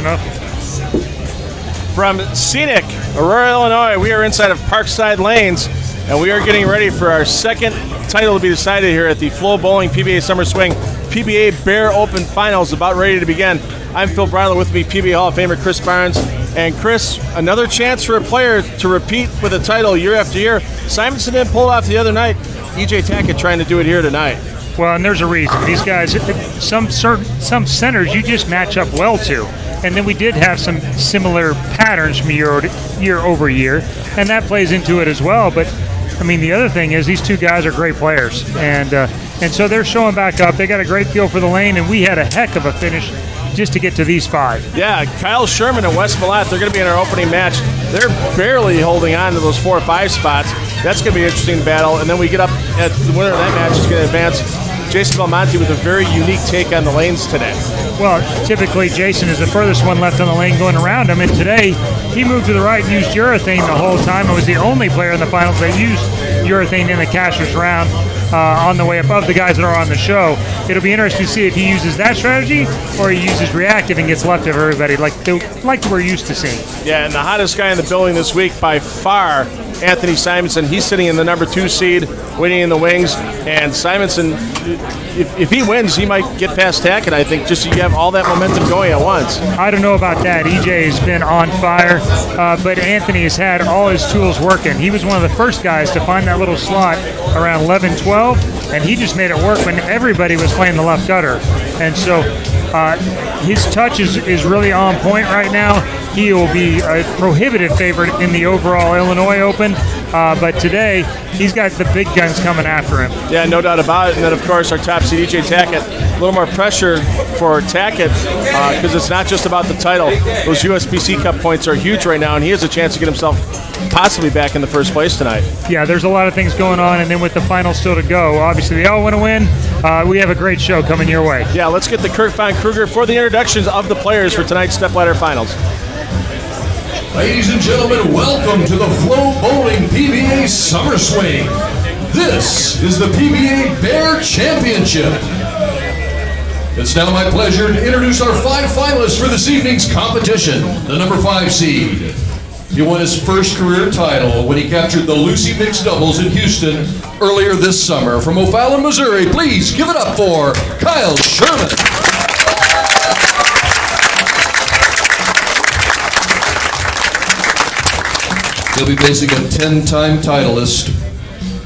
enough. From scenic Aurora, Illinois, we are inside of Parkside Lanes, and we are getting ready for our second title to be decided here at the Flow Bowling PBA Summer Swing PBA Bear Open Finals, about ready to begin. I'm Phil Bryler, with me PBA Hall of Famer Chris Barnes. And Chris, another chance for a player to repeat with a title year after year. Simonsen didn't pull it off the other night. EJ Tackett trying to do it here tonight. Well, and there's a reason. These guys, some centers you just match up well to. And then we did have some similar patterns from year over year, and that plays into it as well. But, I mean, the other thing is these two guys are great players. And so they're showing back up. They got a great feel for the lane, and we had a heck of a finish just to get to these five. Yeah, Kyle Sherman and Wes Malott, they're going to be in our opening match. They're barely holding on to those 4 or 5 spots. That's going to be an interesting battle. And then we get up at the winner of that match is going to advance. Jason Belmonte with a very unique take on the lanes today. Well, typically Jason is the furthest one left on the lane going around him, and today he moved to the right and used urethane the whole time. I was the only player in the finals that used urethane in the cashier's round on the way above the guys that are on the show. It'll be interesting to see if he uses that strategy or he uses reactive and gets left of everybody like we're used to seeing. Yeah, and the hottest guy in the building this week by far, Anthony Simonsen. He's sitting in the number 2 seed, waiting in the wings. And Simonsen, if he wins, he might get past Tackett, I think, just so you have all that momentum going at once. I don't know about that. EJ has been on fire, but Anthony has had all his tools working. He was one of the first guys to find that little slot around 11-12, and he just made it work when everybody was playing the left gutter. And so his touch is really on point right now. He will be a prohibitive favorite in the overall Illinois Open, but today he's got the big guns coming after him. Yeah, no doubt about it. And then, of course, our top seed, EJ Tackett. A little more pressure for Tackett because it's not just about the title. Those USBC Cup points are huge right now, and he has a chance to get himself possibly back in the first place tonight. Yeah, there's a lot of things going on, and then with the finals still to go, obviously they all want to win. We have a great show coming your way. Yeah, let's get the Kirk Von Kruger for the introductions of the players for tonight's Stepladder Finals. Ladies and gentlemen, welcome to the Flow Bowling PBA Summer Swing. This is the PBA Bear Championship. It's now my pleasure to introduce our 5 finalists for this evening's competition. The number 5 seed. He won his first career title when he captured the Lucy Mixed Doubles in Houston earlier this summer. From O'Fallon, Missouri, please give it up for Kyle Sherman. He'll be facing a 10-time titleist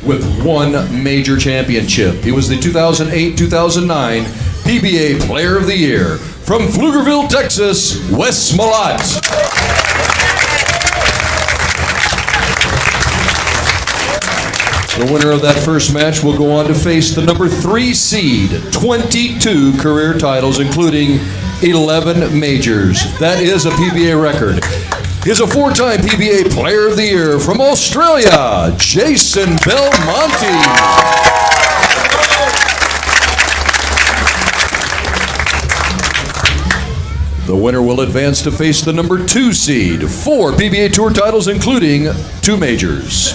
with 1 major championship. He was the 2008-2009 PBA Player of the Year. From Pflugerville, Texas, Wes Malott. The winner of that first match will go on to face the number 3 seed, 22 career titles, including 11 majors. That is a PBA record. He's a 4-time PBA Player of the Year from Australia, Jason Belmonte. The winner will advance to face the number 2 seed, 4 PBA Tour titles, including 2 majors.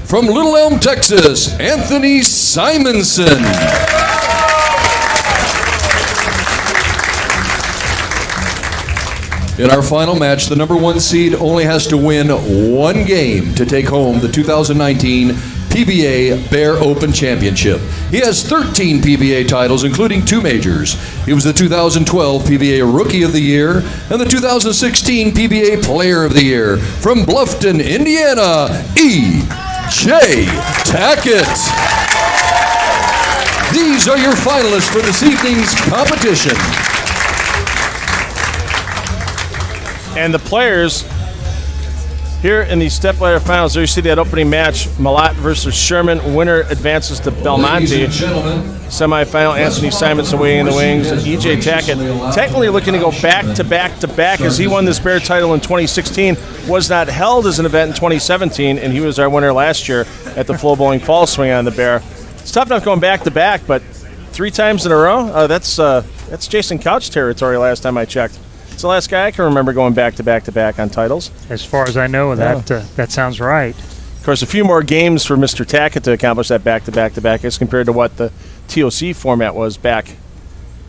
From Little Elm, Texas, Anthony Simonsen. In our final match, the number 1 seed only has to win 1 game to take home the 2019 PBA Bear Open Championship. He has 13 PBA titles, including 2 majors. He was the 2012 PBA Rookie of the Year and the 2016 PBA Player of the Year. From Bluffton, Indiana, EJ Tackett. These are your finalists for this evening's competition. And the players here in the Stepladder Finals, there you see that opening match, Malott versus Sherman. Winner advances to Belmonte. Semifinal, Anthony Simonsen waiting in the wings. And EJ Tackett technically looking to go back-to-back as he won this Bear title in 2016. Was not held as an event in 2017, and he was our winner last year at the Flow Bowling Fall Swing on the Bear. It's tough enough going back-to-back, but 3 times in a row, that's Jason Couch territory last time I checked. It's the last guy I can remember going back-to-back on titles. As far as I know, that sounds right. Of course, a few more games for Mr. Tackett to accomplish that back-to-back as compared to what the TOC format was back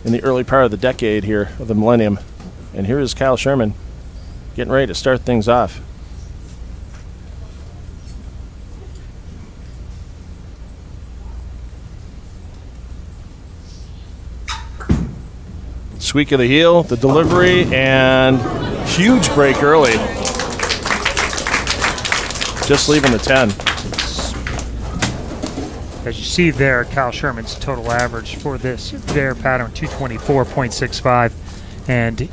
in the early part of the decade here of the millennium. And here is Kyle Sherman getting ready to start things off. Squeak of the heel, the delivery, and huge break early. Just leaving the 10. As you see there, Kyle Sherman's total average for this bear pattern, 224.65. And,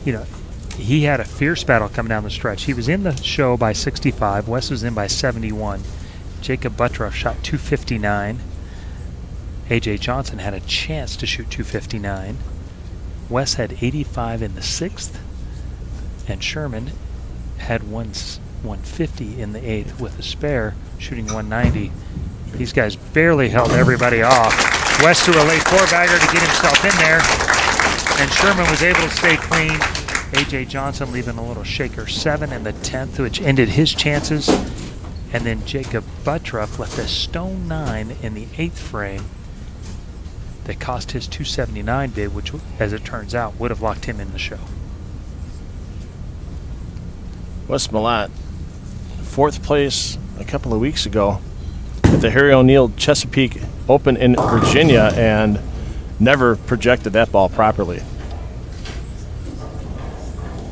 you know, he had a fierce battle coming down the stretch. He was in the show by 65. Wes was in by 71. Jacob Buttroff shot 259. EJ Johnson had a chance to shoot 259. Wes had 85 in the 6th. And Sherman had 150 in the 8th with a spare, shooting 190. These guys barely held everybody off. Wes threw a late 4-bagger to get himself in there, and Sherman was able to stay clean. EJ Johnson leaving a little shaker 7 in the 10th, which ended his chances. And then Jacob Buttroff left a stone 9 in the 8th frame that cost his 279 bid, which, as it turns out, would have locked him in the show. Wes Malott, 4th place a couple of weeks ago at the Harry O'Neill Chesapeake Open in Virginia, and never projected that ball properly.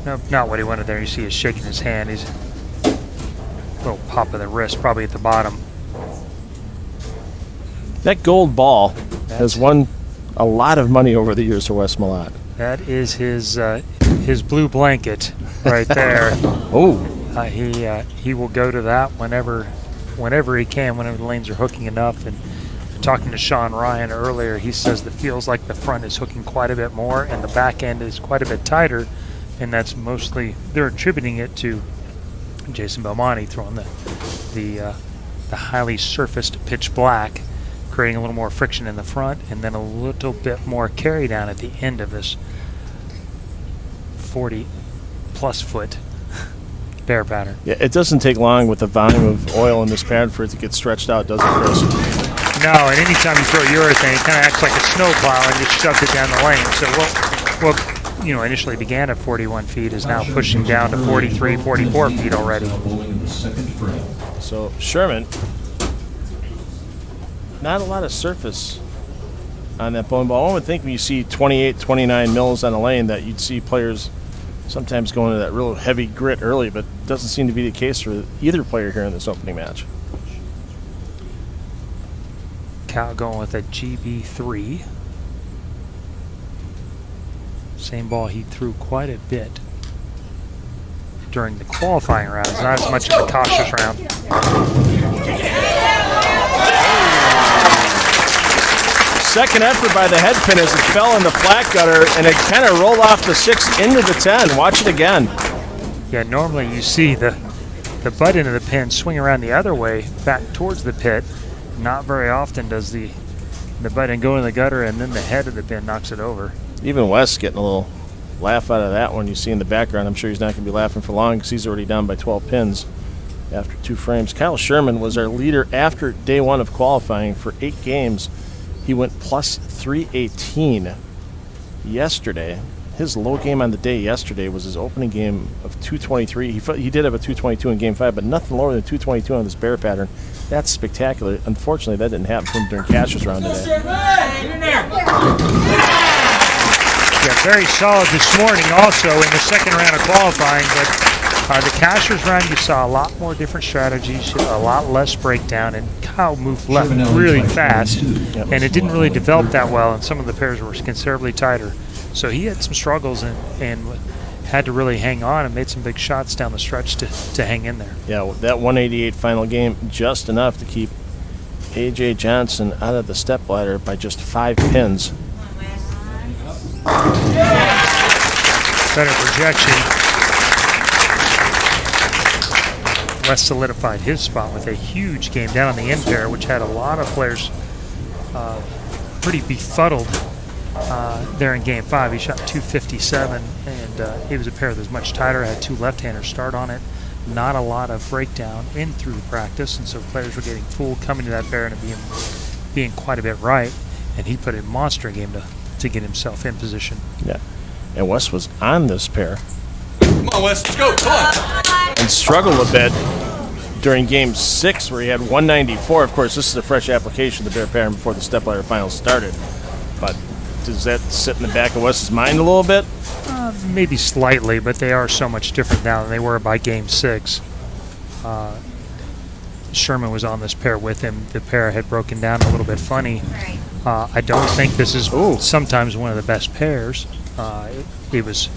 No, not what he wanted there. You see he's shaking his hand. He's a little pop of the wrist, probably at the bottom. That gold ball has won a lot of money over the years for Wes Malott. That is his blue blanket right there. Oh, he will go to that whenever he can, whenever the lanes are hooking enough. And talking to Sean Ryan earlier, he says it feels like the front is hooking quite a bit more and the back end is quite a bit tighter, and that's mostly, they're attributing it to Jason Belmonte throwing the highly surfaced pitch black, creating a little more friction in the front and then a little bit more carry down at the end of this 40-plus foot bear pattern. yeah, it doesn't take long with the volume of oil in this pattern for it to get stretched out, does it, Chris? No, and anytime you throw urethane, it kind of acts like a snowplow and just shoves it down the lane. So what you know, initially began at 41 feet is now pushing down to 43, 44 feet already. So Sherman, not a lot of surface on that bowling ball. I would think when you see 28, 29 mils on a lane that you'd see players sometimes going to that real heavy grit early, but doesn't seem to be the case for either player here in this opening match. Cal going with a GB3. Same ball he threw quite a bit during the qualifying rounds, not as much in the cautious round. Second effort by the head pin as it fell in the flat gutter, and it kind of rolled off the 6 into the 10. Watch it again. Yeah, normally you see the butt end of the pin swing around the other way back towards the pit. Not very often does the butt end go in the gutter and then the head of the pin knocks it over. Even Wes getting a little laugh out of that one you see in the background. I'm sure he's not going to be laughing for long because he's already down by 12 pins after 2 frames. Kyle Sherman was our leader after day 1 of qualifying for 8 games. He went plus 318 yesterday. His low game on the day yesterday was his opening game of 223. He did have a 222 in game 5, but nothing lower than 222 on this bear pattern. That's spectacular. Unfortunately, that didn't happen for him during Cash's round today. Yeah, very solid this morning also in the second round of qualifying, but the Cashers round you saw a lot more different strategies, a lot less breakdown, and Kyle moved left really fast, and it didn't really develop that well, and some of the pairs were considerably tighter. So he had some struggles and had to really hang on and made some big shots down the stretch to hang in there. Yeah, that 188 final game, just enough to keep EJ Johnson out of the stepladder by just 5 pins. Better projection. Wes solidified his spot with a huge game down on the end pair, which had a lot of players pretty befuddled there in game 5. He shot 257, and it was a pair that was much tighter. Had 2 left-handers start on it. Not a lot of breakdown in through the practice, and so players were getting fooled coming to that pair and being quite a bit right. And he put a monster game to get himself in position. Yeah. And West was on this pair. Come on, Wes, let's go. Come on. And struggled a bit during Game 6 where he had 194. Of course, this is a fresh application of the Bear pattern before the Stepladder finals started. But does that sit in the back of Wes's mind a little bit? Maybe slightly, but they are so much different now than they were by Game 6. Sherman was on this pair with him. The pair had broken down a little bit funny. I don't think this is sometimes one of the best pairs. It was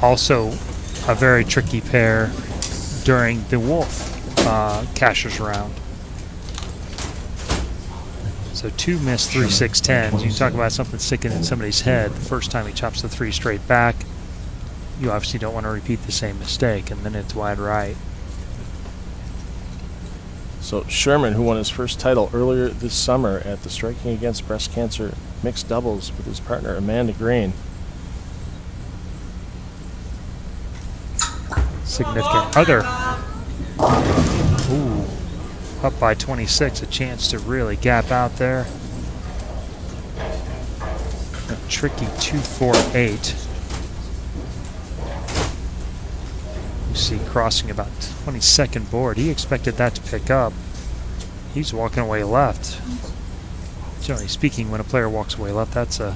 also a very tricky pair during the Wolf Cashers round. So 2 missed 3 6-10s. You talk about something sticking in somebody's head. The first time he chops the 3 straight back, you obviously don't want to repeat the same mistake, and then it's wide right. So Sherman, who won his first title earlier this summer at the Striking Against Breast Cancer mixed doubles with his partner Amanda Green. Significant other. Ooh, up by 26, a chance to really gap out there. A tricky 2-4-8. You see crossing about 22nd board. He expected that to pick up. He's walking away left. Generally speaking, when a player walks away left, that's a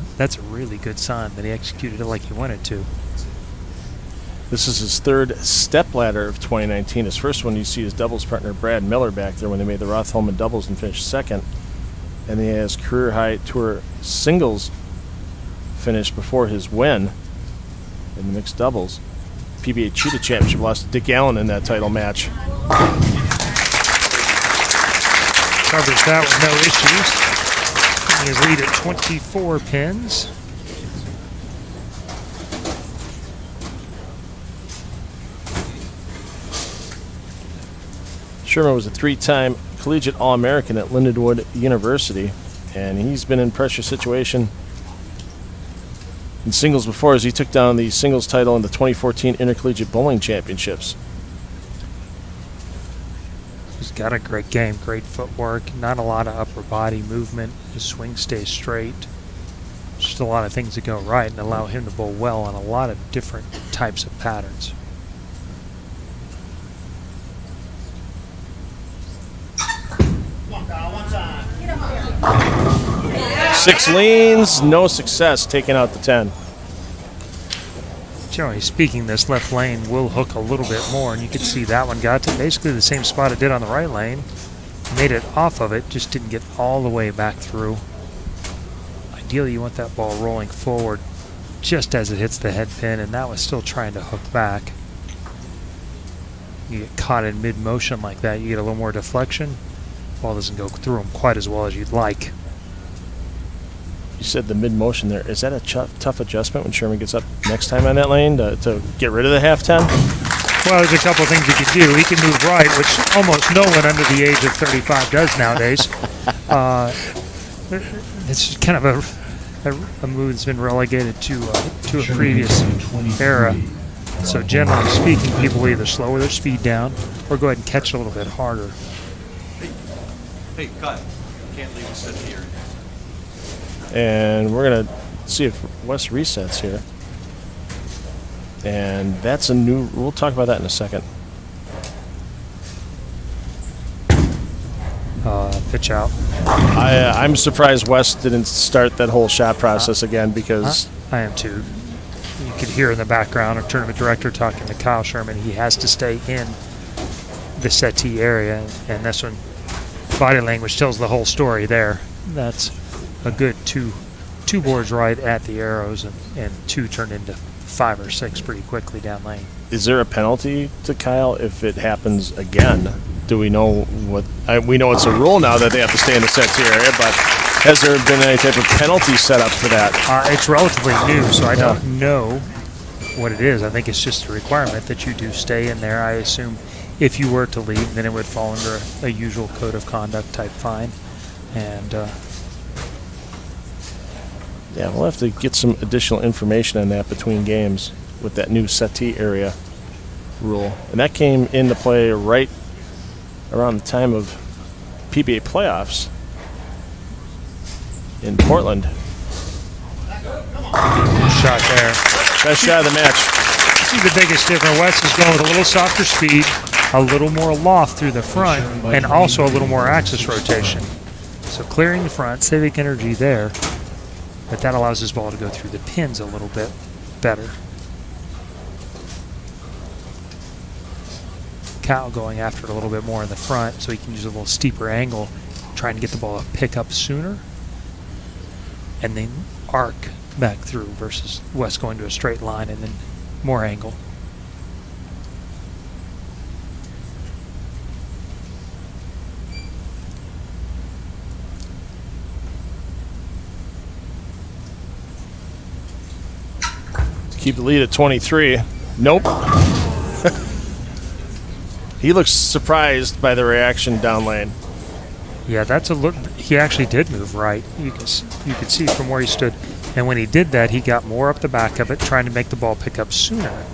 really good sign that he executed it like he wanted to. This is his third Stepladder of 2019. His first one, you see his doubles partner Brad Miller back there when they made the Roth-Holman doubles and finished second. And he has career high tour singles finish before his win in the mixed doubles. PBA Cheetah Championship lost to Dick Allen in that title match. Covers that with no issues. He has lead at 24 pins. Sherman was a 3-time collegiate All-American at Lindenwood University, and he's been in pressure situation in singles before as he took down the singles title in the 2014 Intercollegiate Bowling Championships. He's got a great game, great footwork, not a lot of upper body movement. His swing stays straight. Just a lot of things that go right and allow him to bowl well on a lot of different types of patterns. Six leans, no success, taking out the 10. Generally speaking, this left lane will hook a little bit more, and you can see that one got to basically the same spot it did on the right lane. Made it off of it, just didn't get all the way back through. Ideally, you want that ball rolling forward just as it hits the head pin, and that was still trying to hook back. You get caught in mid-motion like that, you get a little more deflection. Ball doesn't go through them quite as well as you'd like. You said the mid-motion there. Is that a tough adjustment when Sherman gets up next time on that lane to get rid of the half 10? Well, there's a couple things he can do. He can move right, which almost no one under the age of 35 does nowadays. It's kind of a move that's been relegated to a previous era. So generally speaking, people will either slow their speed down or go ahead and catch a little bit harder. Hey, cut. Can't leave us sit here. And we're going to see if Wes resets here. And that's a new, we'll talk about that in a second. Pitch out. I'm surprised Wes didn't start that whole shot process again because... I am too. You could hear in the background a tournament director talking to Kyle Sherman. He has to stay in the settee area, and that's when body language tells the whole story there. That's a good two boards right at the arrows, and 2 turned into 5 or 6 pretty quickly down lane. Is there a penalty to Kyle if it happens again? Do we know what? We know it's a rule now that they have to stay in the settee area, but has there been any type of penalty set up for that? It's relatively new, so I don't know what it is. I think it's just a requirement that you do stay in there. I assume if you were to leave, then it would fall under a usual code of conduct type fine. And yeah, we'll have to get some additional information on that between games with that new settee area rule. And that came into play right around the time of PBA playoffs in Portland. shot there. Best shot of the match. See the biggest difference. Wes is going with a little softer speed, a little more loft through the front, and also a little more axis rotation. So clearing the front, civic energy there, but that allows his ball to go through the pins a little bit better. Cal going after it a little bit more in the front so he can use a little steeper angle, trying to get the ball to pick up sooner, and then arc back through versus Wes going to a straight line and then more angle. Keep the lead at 23. Nope. He looks surprised by the reaction down lane. Yeah, that's a look. He actually did move right. You can see from where he stood. And when he did that, he got more up the back of it, trying to make the ball pick up sooner.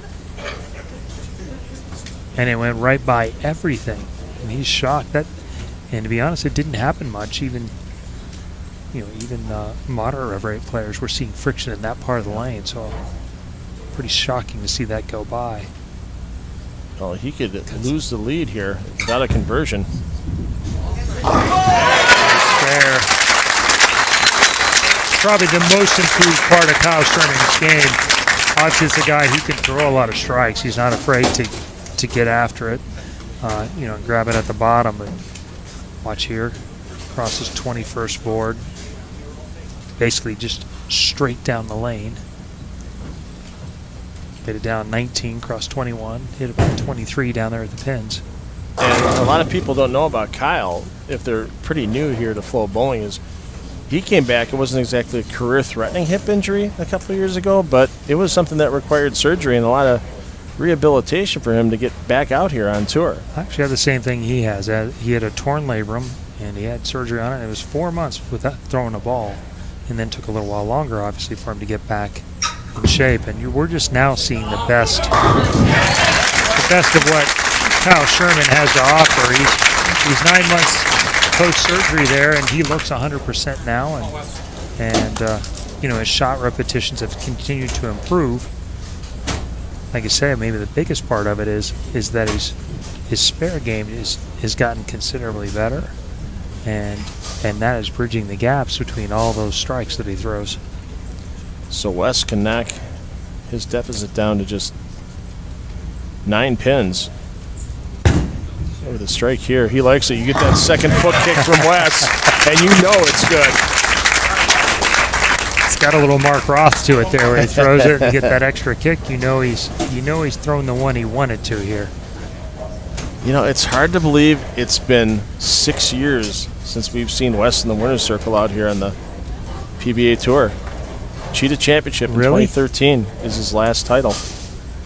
And it went right by everything. And he's shocked. And to be honest, it didn't happen much. Even moderate rev rate players were seeing friction in that part of the lane. So pretty shocking to see that go by. Oh, he could lose the lead here without a conversion. There. Probably the most improved part of Kyle Sherman's game. Obviously, it's a guy who can throw a lot of strikes. He's not afraid to get after it, grab it at the bottom. And watch here, across his 21st board, basically just straight down the lane. Hit it down 19, cross 21, hit about 23 down there at the pins. And a lot of people don't know about Kyle, if they're pretty new here to Flow Bowling, is he came back. It wasn't exactly a career-threatening hip injury a couple of years ago, but it was something that required surgery and a lot of rehabilitation for him to get back out here on tour. I actually had the same thing he has. He had a torn labrum, and he had surgery on it, and it was 4 months without throwing a ball, and then took a little while longer, obviously, for him to get back in shape. And we're just now seeing the best of what Kyle Sherman has to offer. He's 9 months post-surgery there, and he looks 100% now, and his shot repetitions have continued to improve. Like I say, maybe the biggest part of it is that his spare game has gotten considerably better, and that is bridging the gaps between all those strikes that he throws. So Wes can knock his deficit down to just 9 pins. With a strike here, he likes it. You get that second foot kick from Wes, and you know it's good. It's got a little Mark Roth to it there, where he throws it and get that extra kick. You know he's thrown the one he wanted to here. You know, it's hard to believe it's been 6 years since we've seen Wes in the winner's circle out here on the PBA Tour. Cheetah Championship in 2013 is his last title.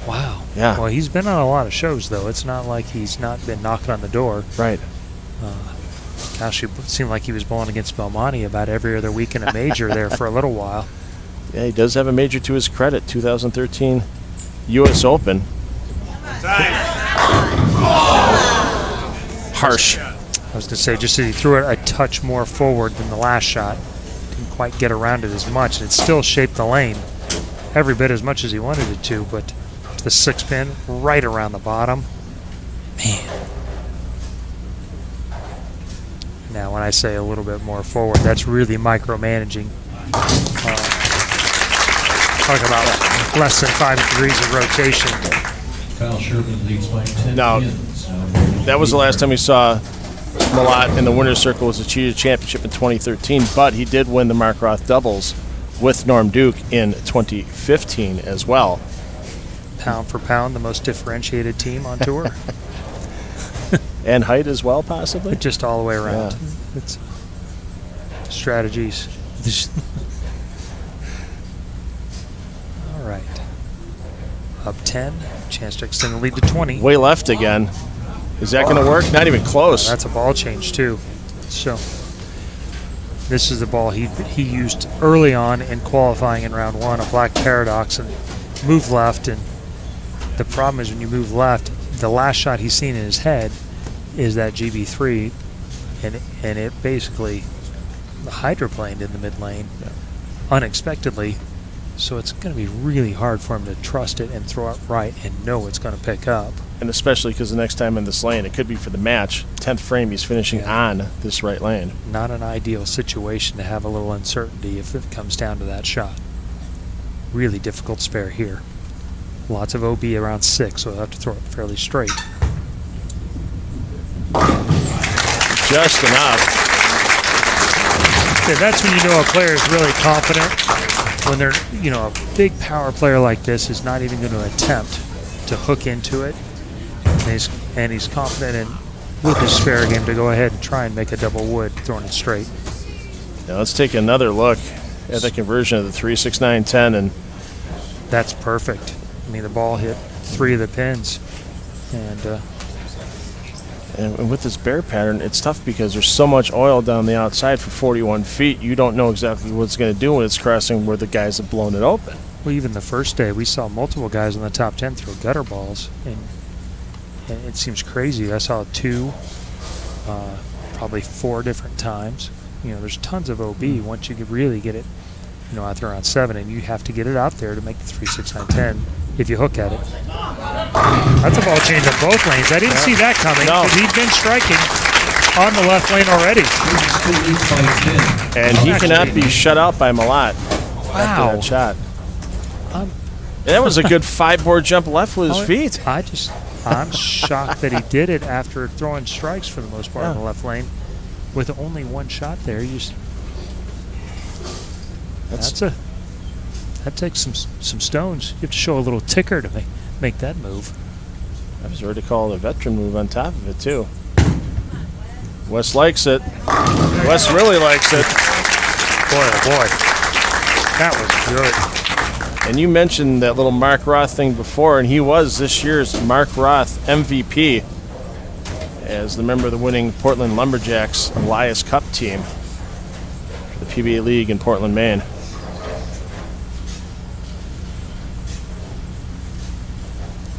Wow. Yeah. Well, he's been on a lot of shows, though. It's not like he's not been knocking on the door. Right. Gosh, it seemed like he was bowling against Belmonte about every other week in a major there for a little while. Yeah, he does have a major to his credit, 2013 U.S. Open. Harsh. I was going to say, just that he threw it a touch more forward than the last shot. Didn't quite get around it as much, and it still shaped the lane every bit as much as he wanted it to, but the 6 pin right around the bottom. Man. Now, when I say a little bit more forward, that's really micromanaging. Talk about less than 5 degrees of rotation. Kyle Sherman leads by 10 Now, pins. that was the last time we saw Malott in the winner's circle. Was the Cheetah Championship in 2013, but he did win the Mark Roth doubles with Norm Duke in 2015 as well. Pound for pound, the most differentiated team on tour. And height as well, possibly? Just all the way around. Yeah. It's strategies. All right. Up 10. Chance to extend the lead to 20. Way left again. Is that going to work? Not even close. That's a ball change, too. So this is the ball he used early on in qualifying in round 1, a black paradox, and moved left. And the problem is when you move left, the last shot he's seen in his head is that GB3, and it basically hydroplaned in the mid lane unexpectedly. So it's going to be really hard for him to trust it and throw it right and know it's going to pick up. And especially because the next time in this lane, it could be for the match. 10th frame, he's finishing on this right lane. Not an ideal situation to have a little uncertainty if it comes down to that shot. Really difficult spare here. Lots of OB around 6, so he'll have to throw it fairly straight. Just enough. Okay, that's when you know a player is really confident. When they're, you know, a big power player like this is not even going to attempt to hook into it. And he's confident in, with his spare game, to go ahead and try and make a double wood, throwing it straight. Now let's take another look at the conversion of the 3, 6, 9, 10. And that's perfect. I mean, the ball hit 3 of the pins. And with this bear pattern, it's tough because there's so much oil down the outside for 41 feet. You don't know exactly what it's going to do when it's crossing where the guys have blown it open. Well, even the first day, we saw multiple guys in the top 10 throw gutter balls. And it seems crazy. I saw 2, probably 4 different times. You know, there's tons of OB once you could really get it, you know, out there around 7, and you have to get it out there to make the 3, 6, 9, 10 if you hook at it. That's a ball change in both lanes. I didn't see that coming because he'd been striking on the left lane already. And he cannot be shut out by Malott after that shot. That was a good 5-board jump left with his feet. I'm shocked that he did it after throwing strikes for the most part in the left lane. With only 1 shot there, that takes some stones. You have to show a little ticker to make that move. I was ready to call it a veteran move on top of it, too. Wes likes it. Wes really likes it. Boy, oh boy. That was good. And you mentioned that little Mark Roth thing before, and he was this year's Mark Roth MVP as the member of the winning Portland Lumberjacks Elias Cup team for the PBA League in Portland, Maine.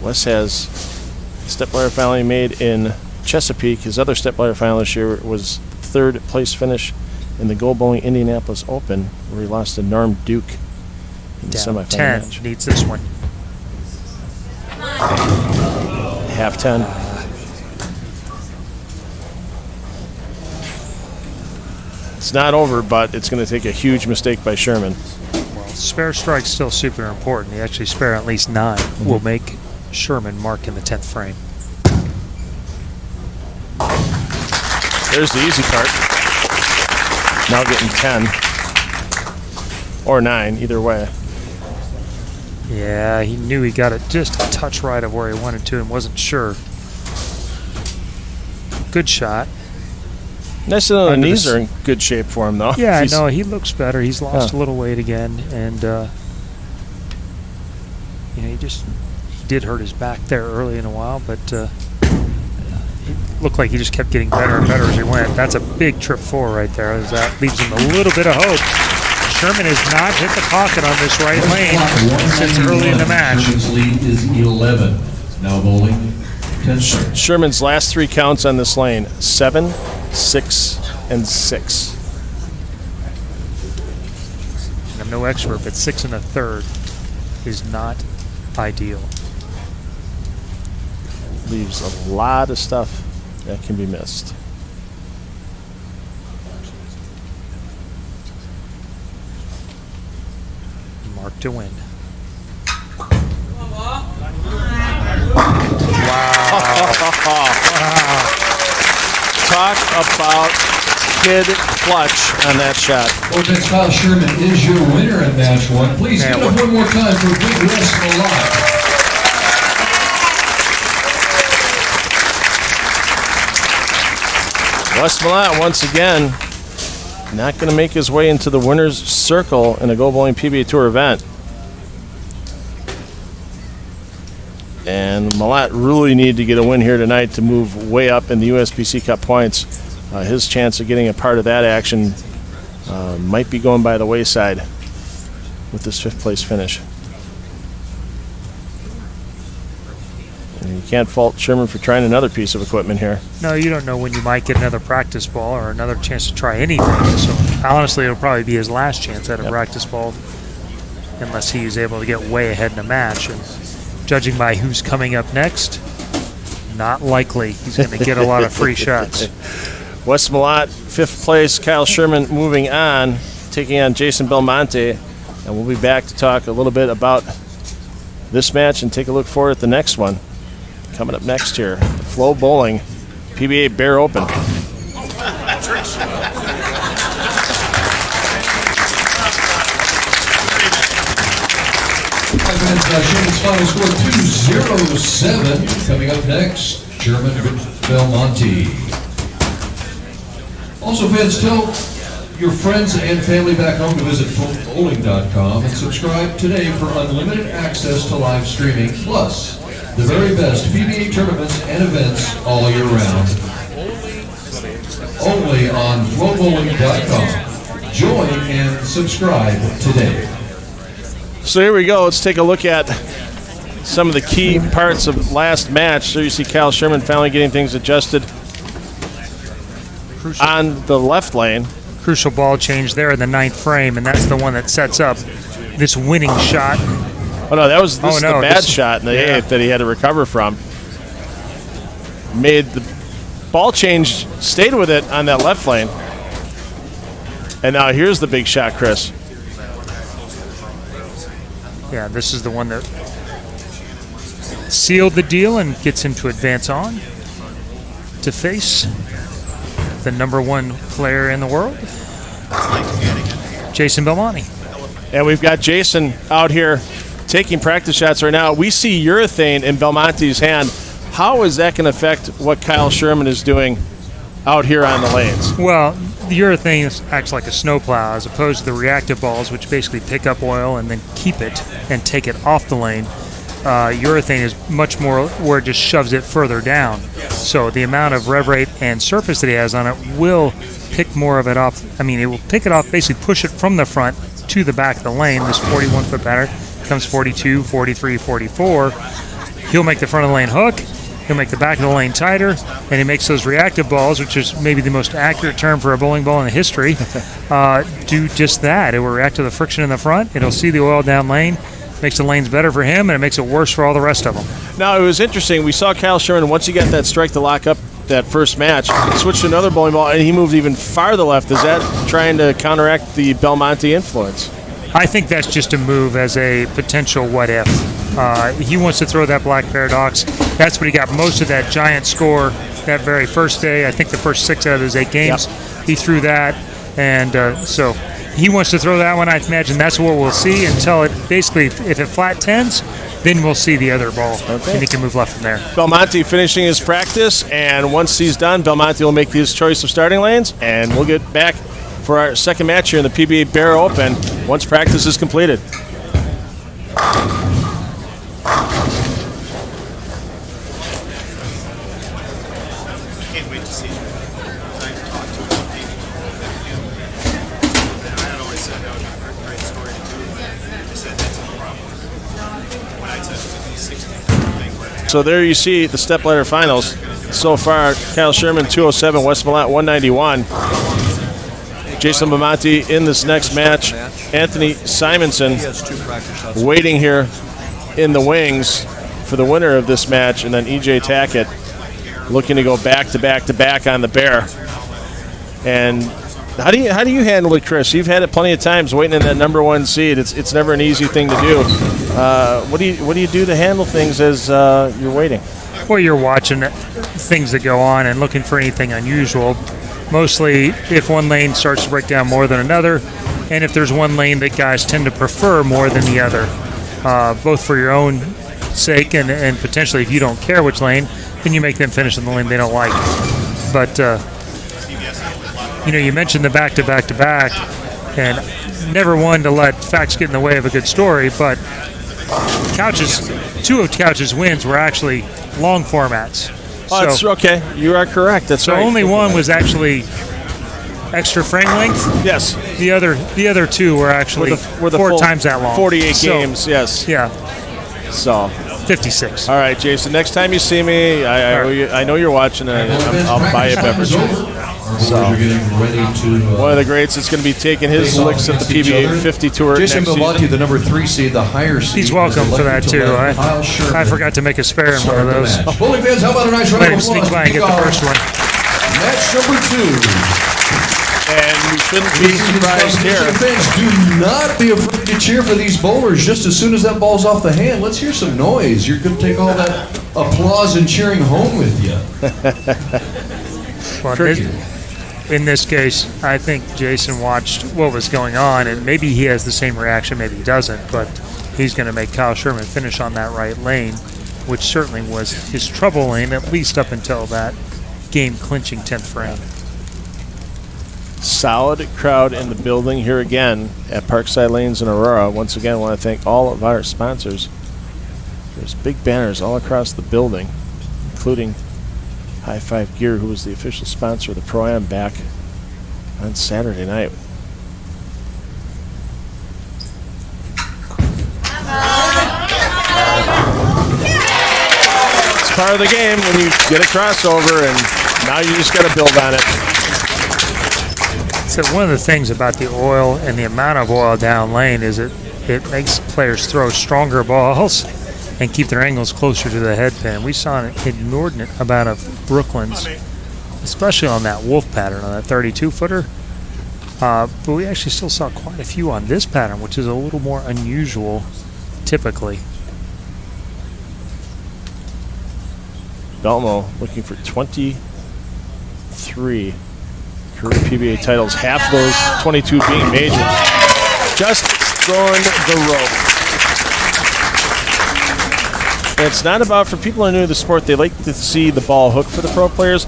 Wes has a stepladder final he made in Chesapeake. His other stepladder final this year was 3rd place finish in the Go Bowling Indianapolis Open, where he lost to Norm Duke in the semifinal 10 match. needs this one. Half 10. It's not over, but it's going to take a huge mistake by Sherman. Well, spare strike's still super important. He actually spare at least 9 will make Sherman mark in the 10th frame. There's the easy part. Now getting 10 or 9, either way. Yeah, he knew he got it just a touch right of where he wanted to and wasn't sure. Good shot. Nice to know the knees are in good shape for him, though. Yeah, I know. He looks better. He's lost a little weight again, and you know, he did hurt his back there early in a while, but it looked like he just kept getting better and better as he went. That's a big trip 4 right there. As that leaves him a little bit of hope. Sherman has not hit the pocket on this right lane since early in the match. Sherman's lead is 11. Now bowling 10. Sherman's last 3 counts on this lane: 7, 6, and 6. I'm no expert, but 6 1/3 is not ideal. Leaves a lot of stuff that can be missed. Mark to win. Talk about kid clutch on that shot. Vortex Kyle Sherman is your winner in match 1. Please give it up one more time for Big Wes Malott. Wes Malott, once again, not going to make his way into the winner's circle in a Go Bowling PBA Tour event. And Malott really needed to get a win here tonight to move way up in the USPC Cup points. His chance of getting a part of that action might be going by the wayside with this 5th place finish. And you can't fault Sherman for trying another piece of equipment here. No, you don't know when you might get another practice ball or another chance to try anything. So honestly, it'll probably be his last chance at a practice ball. unless he is able to get way ahead in a match. And judging by who's coming up next, not likely he's going to get a lot of free shots. Wes Malott, 5th place. Kyle Sherman moving on, taking on Jason Belmonte. And we'll be back to talk a little bit about this match and take a look forward at the next one. Coming up next here, the Flow Bowling PBA Bear Open. Sherman's final score 2-0-7. Coming up next, Sherman Belmonte. Also, fans, tell your friends and family back home to visit flowbowling.com and subscribe today for unlimited access to live streaming, plus the very best PBA tournaments and events all year round. Only on flowbowling.com. Join and subscribe today. So here we go. Let's take a look at some of the key parts of last match. So you see Kyle Sherman finally getting things adjusted on the left lane. Crucial ball change there in the 9th frame, and that's the one that sets up this winning shot. Oh no, this is the bad shot in the 8th that he had to recover from. Made the ball change, stayed with it on that left lane. And now here's the big shot, Chris. Yeah, this is the one that sealed the deal and gets him to advance on to face the #1 player in the world, Jason Belmonte. And we've got Jason out here taking practice shots right now. We see urethane in Belmonte's hand. How is that going to affect what Kyle Sherman is doing out here on the lanes? Well, the urethane acts like a snowplow as opposed to the reactive balls, which basically pick up oil and then keep it and take it off the lane. Urethane is much more where it just shoves it further down. So the amount of rev rate and surface that he has on it will pick more of it off. I mean, it will pick it off, basically push it from the front to the back of the lane. This 41-foot batter comes 42, 43, 44. He'll make the front of the lane hook. He'll make the back of the lane tighter, and he makes those reactive balls, which is maybe the most accurate term for a bowling ball in the history, do just that. It will react to the friction in the front. It'll see the oil down lane, makes the lanes better for him, and it makes it worse for all the rest of them. Now, it was interesting. We saw Kyle Sherman, once he got that strike to lock up that first match, switched to another bowling ball, and he moved even farther left. Is that trying to counteract the Belmonte influence? I think that's just a move as a potential what if. He wants to throw that black paradox. That's what he got most of that giant score that very first day. I think the first 6 out of those 8 games, he threw that. And so he wants to throw that one. I imagine that's what we'll see until it basically, if it flat tens, then we'll see the other ball. Okay. And he can move left from there. Belmonte finishing his practice, and once he's done, Belmonte will make his choice of starting lanes, and we'll get back for our second match here in the PBA Bear Open once practice is completed. Can't wait to see you. Nice to talk to you. I always said that would be a great story to do. I said that's no problem. When I said 60, so there you see the Stepladder finals. So far, Kyle Sherman 207, Wes Malott 191. Jason Belmonte in this next match. Anthony Simonsen waiting here in the wings for the winner of this match, and then EJ Tackett looking to go back to back to back on the bear. And how do you handle it, Chris? You've had it plenty of times waiting in that #1 seed. It's never an easy thing to do. What do you do to handle things as you're waiting? Well, you're watching things that go on and looking for anything unusual. Mostly if one lane starts to break down more than another, and if there's one lane that guys tend to prefer more than the other, both for your own sake and potentially if you don't care which lane, then you make them finish in the lane they don't like. But, you mentioned the back-to-back-to-back, and never one to let facts get in the way of a good story, but two of Couch's wins were actually long formats. Oh, that's okay. You are correct. That's right. So only one was actually extra frame length. Yes. The other 2 were actually were the 4 times that long. 48 games. Yes. Yeah. So 56. All right, Jason. Next time you see me, I know you're watching, and I'll buy a beverage. bowlers are getting ready to. One of the greats is going to be taking his licks at the PBA 50 Tour Jason next Belmonte, season. the number 3 seed, the higher seed. He's welcome for that too. I forgot to make a spare in one of those. Bowling fans, how about a nice round Let of him sneak applause by and to get kick the off first one. match number 2. And we shouldn't be surprised here. Fans, do not be afraid to cheer for these bowlers just as soon as that ball's off the hand. Let's hear some noise. You're going to take all that applause and cheering home with you. Well, in this case, I think Jason watched what was going on, and maybe he has the same reaction, maybe he doesn't, but he's going to make Kyle Sherman finish on that right lane, which certainly was his trouble lane, at least up until that game-clinching 10th frame. Solid crowd in the building here again at Parkside Lanes in Aurora. Once again, I want to thank all of our sponsors. There's big banners all across the building, including High Five Gear, who was the official sponsor of the Pro-Am back on Saturday night. It's part of the game when you get a crossover, and now you just got to build on it. So one of the things about the oil and the amount of oil down lane is it makes players throw stronger balls and keep their angles closer to the head pin. We saw an inordinate amount of Brooklyn's, especially on that wolf pattern, on that 32-footer. But we actually still saw quite a few on this pattern, which is a little more unusual typically. Belmo looking for 23 career PBA titles, half of those 22 being majors. Just throwing the rope. And it's not about, for people who are new to the sport, they like to see the ball hook for the pro players.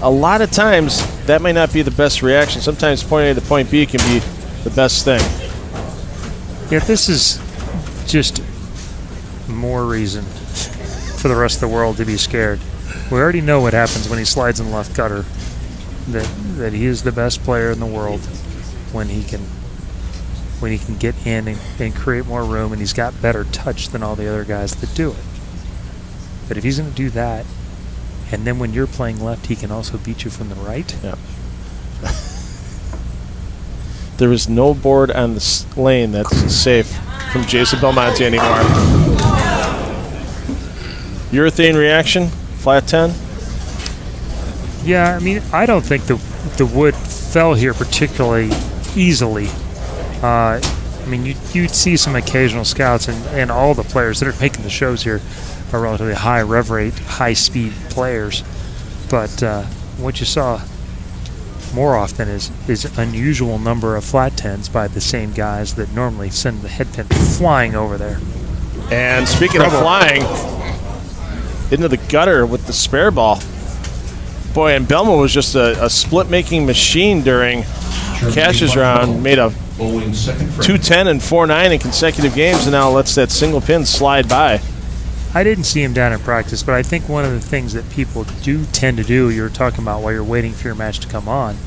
A lot of times, that may not be the best reaction. Sometimes point A to point B can be the best thing. Yeah, this is just more reason for the rest of the world to be scared. We already know what happens when he slides in left gutter. That he is the best player in the world when he can get in and create more room, and he's got better touch than all the other guys that do it. But if he's going to do that, and then when you're playing left, he can also beat you from the right. Yeah. There is no board on the lane that's safe from Jason Belmonte anymore. Urethane reaction, flat 10. Yeah, I mean, I don't think the wood fell here particularly easily. I mean, you'd see some occasional scouts, and all the players that are making the shows here are relatively high rev rate, high speed players. But what you saw more often is an unusual number of flat tens by the same guys that normally send the head pin flying over there. And speaking of flying, into the gutter with the spare ball. Boy, and Belmo was just a split-making machine during Cash's round. Made a 210 and 4-9 in consecutive games, and now lets that single pin slide by. I didn't see him down in practice, but I think one of the things that people do tend to do, you're talking about while you're waiting for your match to come on,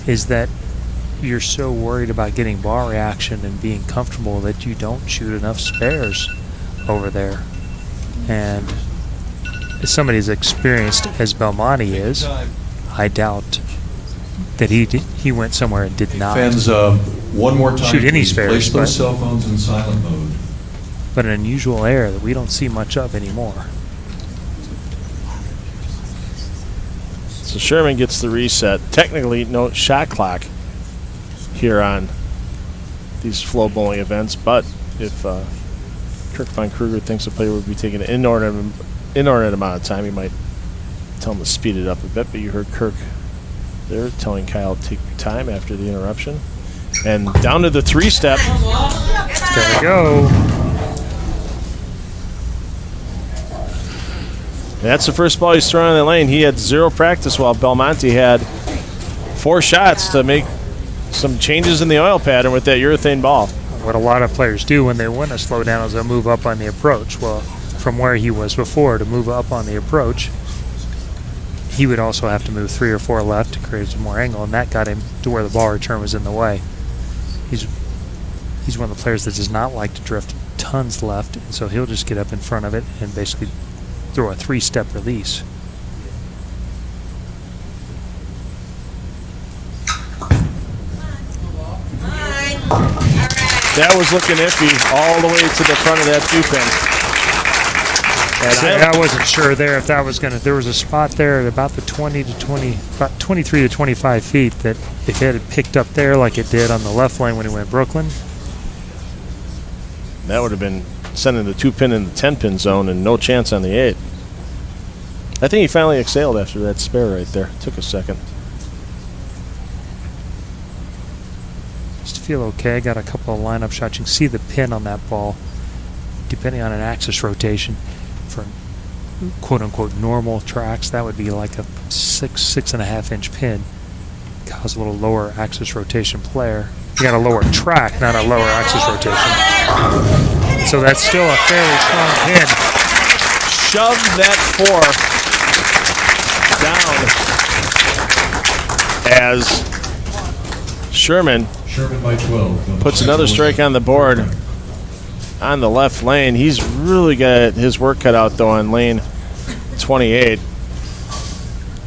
is that you're so worried about getting ball reaction and being comfortable that you don't shoot enough spares over there. And as somebody as experienced as Belmonte is, I doubt that he went somewhere and did not Fans, one more time, shoot any please spares. place those cell phones in silent mode. But an unusual error that we don't see much of anymore. So Sherman gets the reset. Technically, no shot clock here on these flow bowling events, but if Kirk Von Kruger thinks a player would be taking an inordinate amount of time, he might tell him to speed it up a bit. But you heard Kirk there telling Kyle to take your time after the interruption. And down to the 3-step. There we go. And that's the first ball he's throwing in the lane. He had 0 practice, while Belmonte had 4 shots to make some changes in the oil pattern with that urethane ball. What a lot of players do when they want to slow down is they'll move up on the approach. Well, from where he was before to move up on the approach, he would also have to move 3 or 4 left to create some more angle, and that got him to where the ball return was in the way. He's one of the players that does not like to drift tons left, and so he'll just get up in front of it and basically throw a 3-step release. That was looking iffy all the way to the front of that 2-pin. And I wasn't sure there if that was going to. There was a spot there at about the 23 to 25 feet that if it had picked up there like it did on the left lane when he went Brooklyn, that would have been sending the 2-pin in the 10-pin zone and no chance on the 8. I think he finally exhaled after that spare right there. Took a second. Just feel okay. Got a couple of lineup shots. You can see the pin on that ball, depending on an axis rotation. For quote-unquote normal tracks, that would be like a 6.5 inch pin. Cause a little lower axis rotation player. You got a lower track, not a lower axis rotation. So that's still a fairly strong pin. Shove that 4 down as Sherman by 12. puts another strike on the board on the left lane. He's really got his work cut out, though, on lane 28.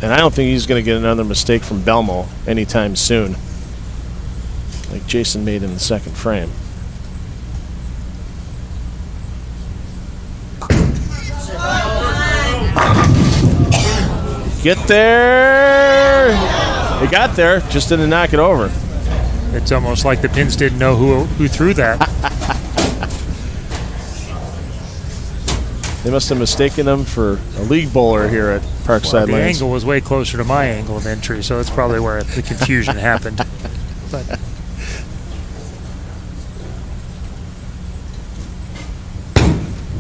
And I don't think he's going to get another mistake from Belmo anytime soon, like Jason made in the second frame. Get there. He got there, just didn't knock it over. It's almost like the pins didn't know who threw that. They must have mistaken him for a league bowler here at Parkside The Lanes. angle was way closer to my angle of entry, so that's probably where the confusion happened. But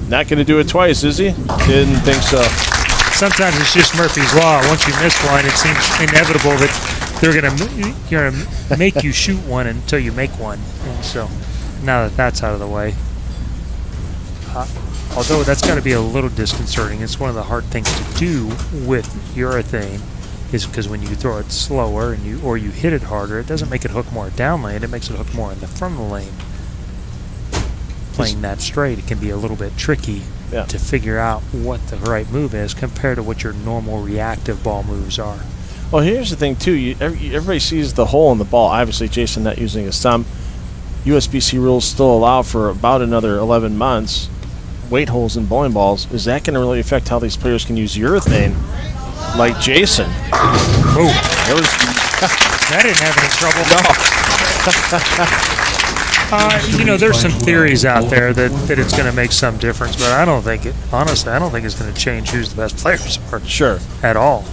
Not going to do it twice, is he? Didn't think so. sometimes it's just Murphy's Law. Once you miss one, it seems inevitable that they're gonna make you shoot one until you make one. And so now that that's out of the way, although that's got to be a little disconcerting. It's one of the hard things to do with urethane, is because when you throw it slower and you hit it harder, it doesn't make it hook more down lane. It makes it hook more in the front of the lane. Playing that straight, it can be a little bit tricky to figure out what the right move is compared to what your normal reactive ball moves are. Well, here's the thing too. Everybody sees the hole in the ball. Obviously, Jason not using his thumb. USBC rules still allow for about another 11 months weight holes in bowling balls. Is that going to really affect how these players can use urethane, like Jason? Oh, that didn't have any trouble. No. There's some theories out there that it's going to make some difference, but I don't think honestly, I don't think it's going to change who's the best players are. Sure. At all.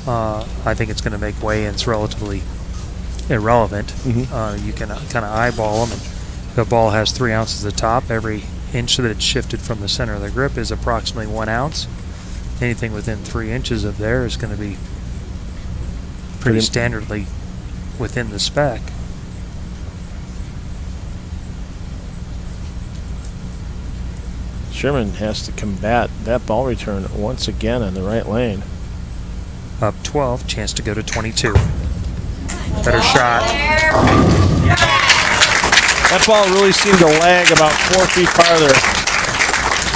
I think it's going to make weigh-ins relatively irrelevant. Mm-hmm. You can kind of eyeball them, and the ball has 3 ounces at the top. Every inch that it's shifted from the center of the grip is approximately 1 ounce. Anything within 3 inches of there is going to be pretty standardly within the spec. Sherman has to combat that ball return once again in the right lane. Up 12, chance to go to 22. Better shot. That ball really seemed to lag about 4 feet farther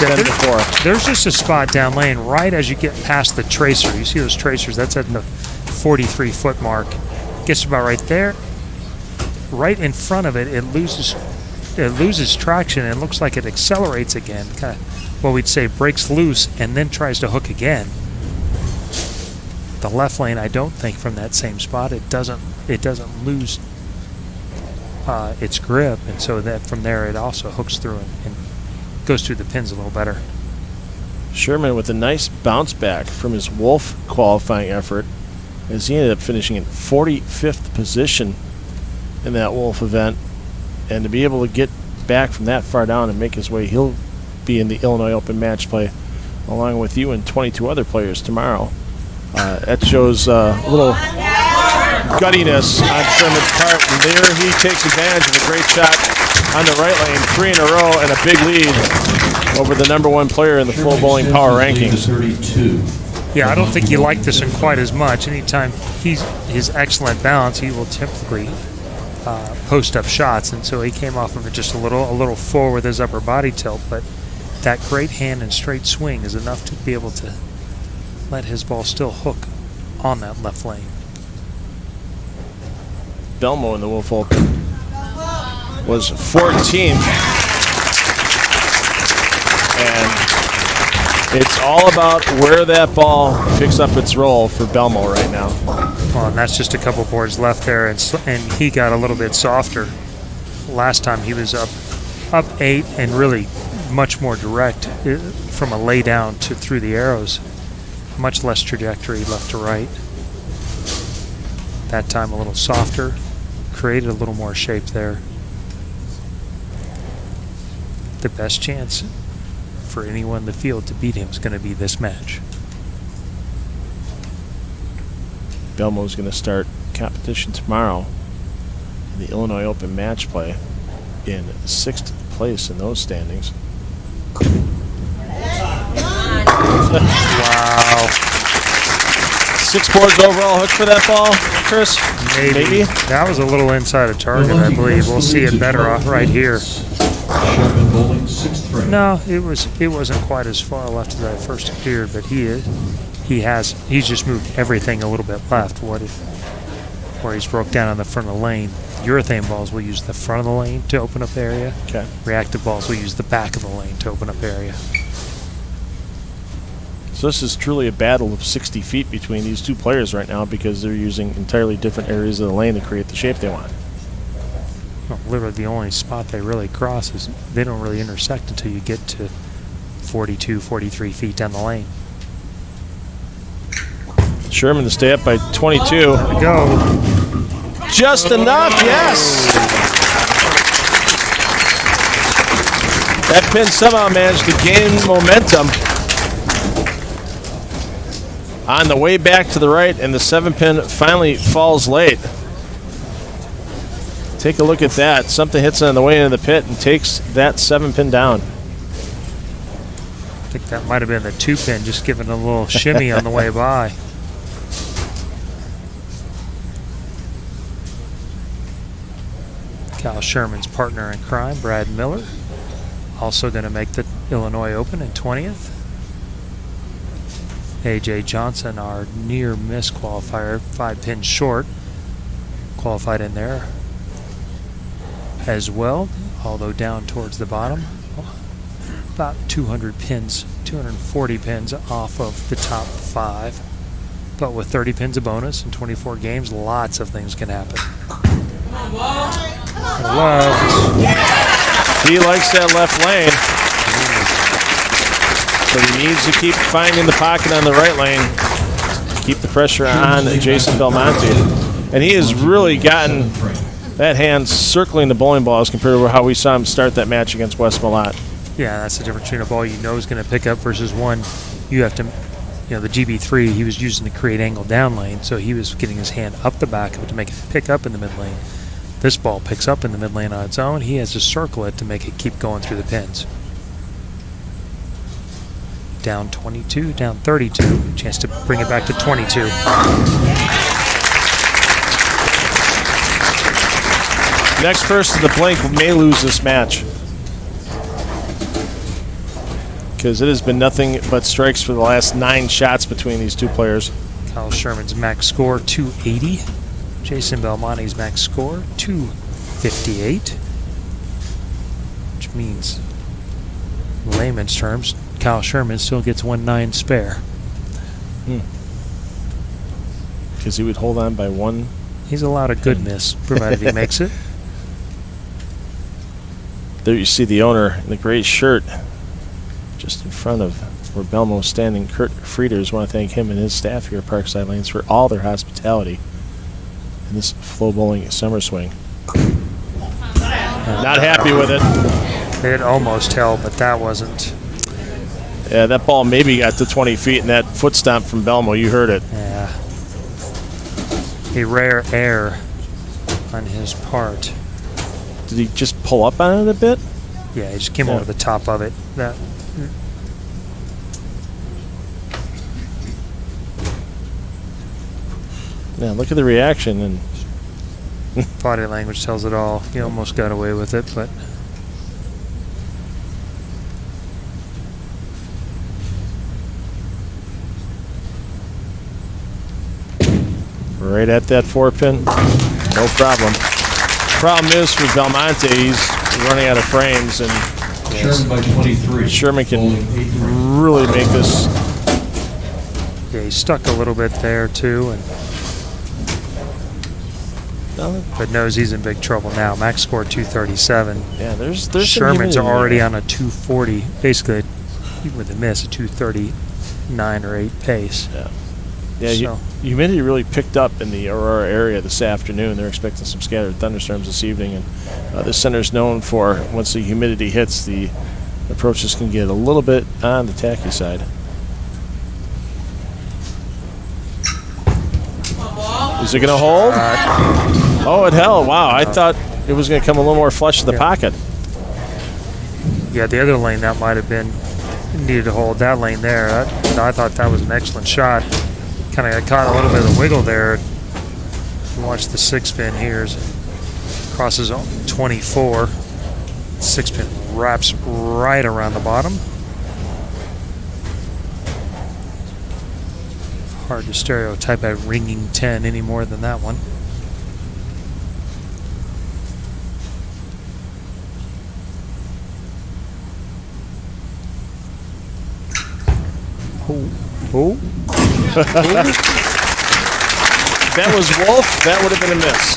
than before. There's just a spot down lane right as you get past the tracer. You see those tracers? That's at the 43-foot mark. Gets about right there. Right in front of it, it loses traction and looks like it accelerates again. Kind of what we'd say breaks loose and then tries to hook again. The left lane, I don't think from that same spot it doesn't lose its grip, and so that from there it also hooks through and goes through the pins a little better. Sherman with a nice bounce back from his Wolf qualifying effort, as he ended up finishing in 45th position in that Wolf event, and to be able to get back from that far down and make his way, he'll be in the Illinois Open match play along with you and 22 other players tomorrow. That shows a little guttiness on Sherman's part, and there he takes advantage of a great shot on the right lane, 3 in a row, and a big lead over the #1 player in the Flow Bowling Power Rankings. Yeah, I don't think you like this one quite as much. Anytime his excellent balance, he will typically post up shots, and so he came off of it just a little forward with his upper body tilt, but that great hand and straight swing is enough to be able to let his ball still hook on that left lane. Belmo in the Wolf Open was 14th. And it's all about where that ball picks up its roll for Belmo right now. Well, and that's just a couple boards left there, and he got a little bit softer. Last time he was up 8 and really much more direct from a lay down to through the arrows. Much less trajectory left to right. That time a little softer, created a little more shape there. The best chance for anyone in the field to beat him is going to be this match. Belmo's going to start competition tomorrow in the Illinois Open match play in 6th place in those standings. Wow. 6 boards overall hook for that ball, Chris? Maybe. That was a little inside of target, I believe. We'll see it better off right here. Sherman bowling 6th rank. No, it wasn't quite as far left as I first appeared, but he's just moved everything a little bit left. Where he's broke down on the front of the lane. Urethane balls will use the front of the lane to open up area. Okay. Reactive balls will use the back of the lane to open up area. So this is truly a battle of 60 feet between these two players right now because they're using entirely different areas of the lane to create the shape they want. Well, literally the only spot they really cross is they don't really intersect until you get to 42, 43 feet down the lane. Sherman to stay up by 22. There we go. Just enough, yes! That pin somehow managed to gain momentum. On the way back to the right, and the 7-pin finally falls late. Take a look at that. Something hits it on the way into the pit and takes that 7-pin down. I think that might have been the 2-pin, just giving a little shimmy on the way by. Kyle Sherman's partner in crime, Brad Miller, also going to make the Illinois Open in 20th. EJ Johnson, our near miss qualifier, 5 pins short, qualified in there as well, although down towards the bottom. About 200 pins, 240 pins off of the top 5. But with 30 pins a bonus in 24 games, lots of things can happen. Left. He likes that left lane. So he needs to keep finding the pocket on the right lane. Keep the pressure on Jason Belmonte. And he has really gotten that hand circling the bowling ball as compared to how we saw him start that match against Wes Malott. Yeah, that's the difference between a ball you know is going to pick up versus one you have to, the GB3 he was using to create angle down lane, so he was getting his hand up the back of it to make it pick up in the mid lane. This ball picks up in the mid lane on its own. He has to circle it to make it keep going through the pins. Down 22, down 32. Chance to bring it back to 22. Next person to blink may lose this match, because it has been nothing but strikes for the last 9 shots between these two players. Kyle Sherman's max score, 280. Jason Belmonte's max score, 258. Which means, in layman's terms, Kyle Sherman still gets 1-9 spare. Because he would hold on by 1. He's allowed a good miss, provided he makes it. There you see the owner in the gray shirt just in front of where Belmo's standing. Kurt Frieders. Want to thank him and his staff here at Parkside Lanes for all their hospitality in this flow bowling summer swing. Not happy with it. It almost held, but that wasn't. Yeah, that ball maybe got to 20 feet, and that foot stomp from Belmo, you heard it. Yeah. A rare error on his part. Did he just pull up on it a bit? Yeah, he just came over the top of it. That. Yeah, look at the reaction. And Body language tells it all. He almost got away with it, but. right at that 4-pin, no problem. Problem is for Belmonte, he's running out of frames, and Sherman by 23. Sherman can really make this. Yeah, he's stuck a little bit there too, but knows he's in big trouble now. Max scored 237. Yeah, there's Sherman's some humidity already there. on a 240, basically, even with a miss, a 239 or 8 pace. Yeah, So- humidity really picked up in the Aurora area this afternoon. They're expecting some scattered thunderstorms this evening, and this center is known for, once the humidity hits, the approaches can get a little bit on the tacky side. Is it going to hold? Oh, it held. Wow, I thought it was going to come a little more flush to the pocket. Yeah, the other lane that might have been needed to hold. That lane there, I thought that was an excellent shot. Kind of got caught a little bit of the wiggle there. Watch the 6-pin here as it crosses on 24. 6-pin wraps right around the bottom. Hard to stereotype a ringing 10 any more than that one. Oh. If that was Wolf, that would have been a miss.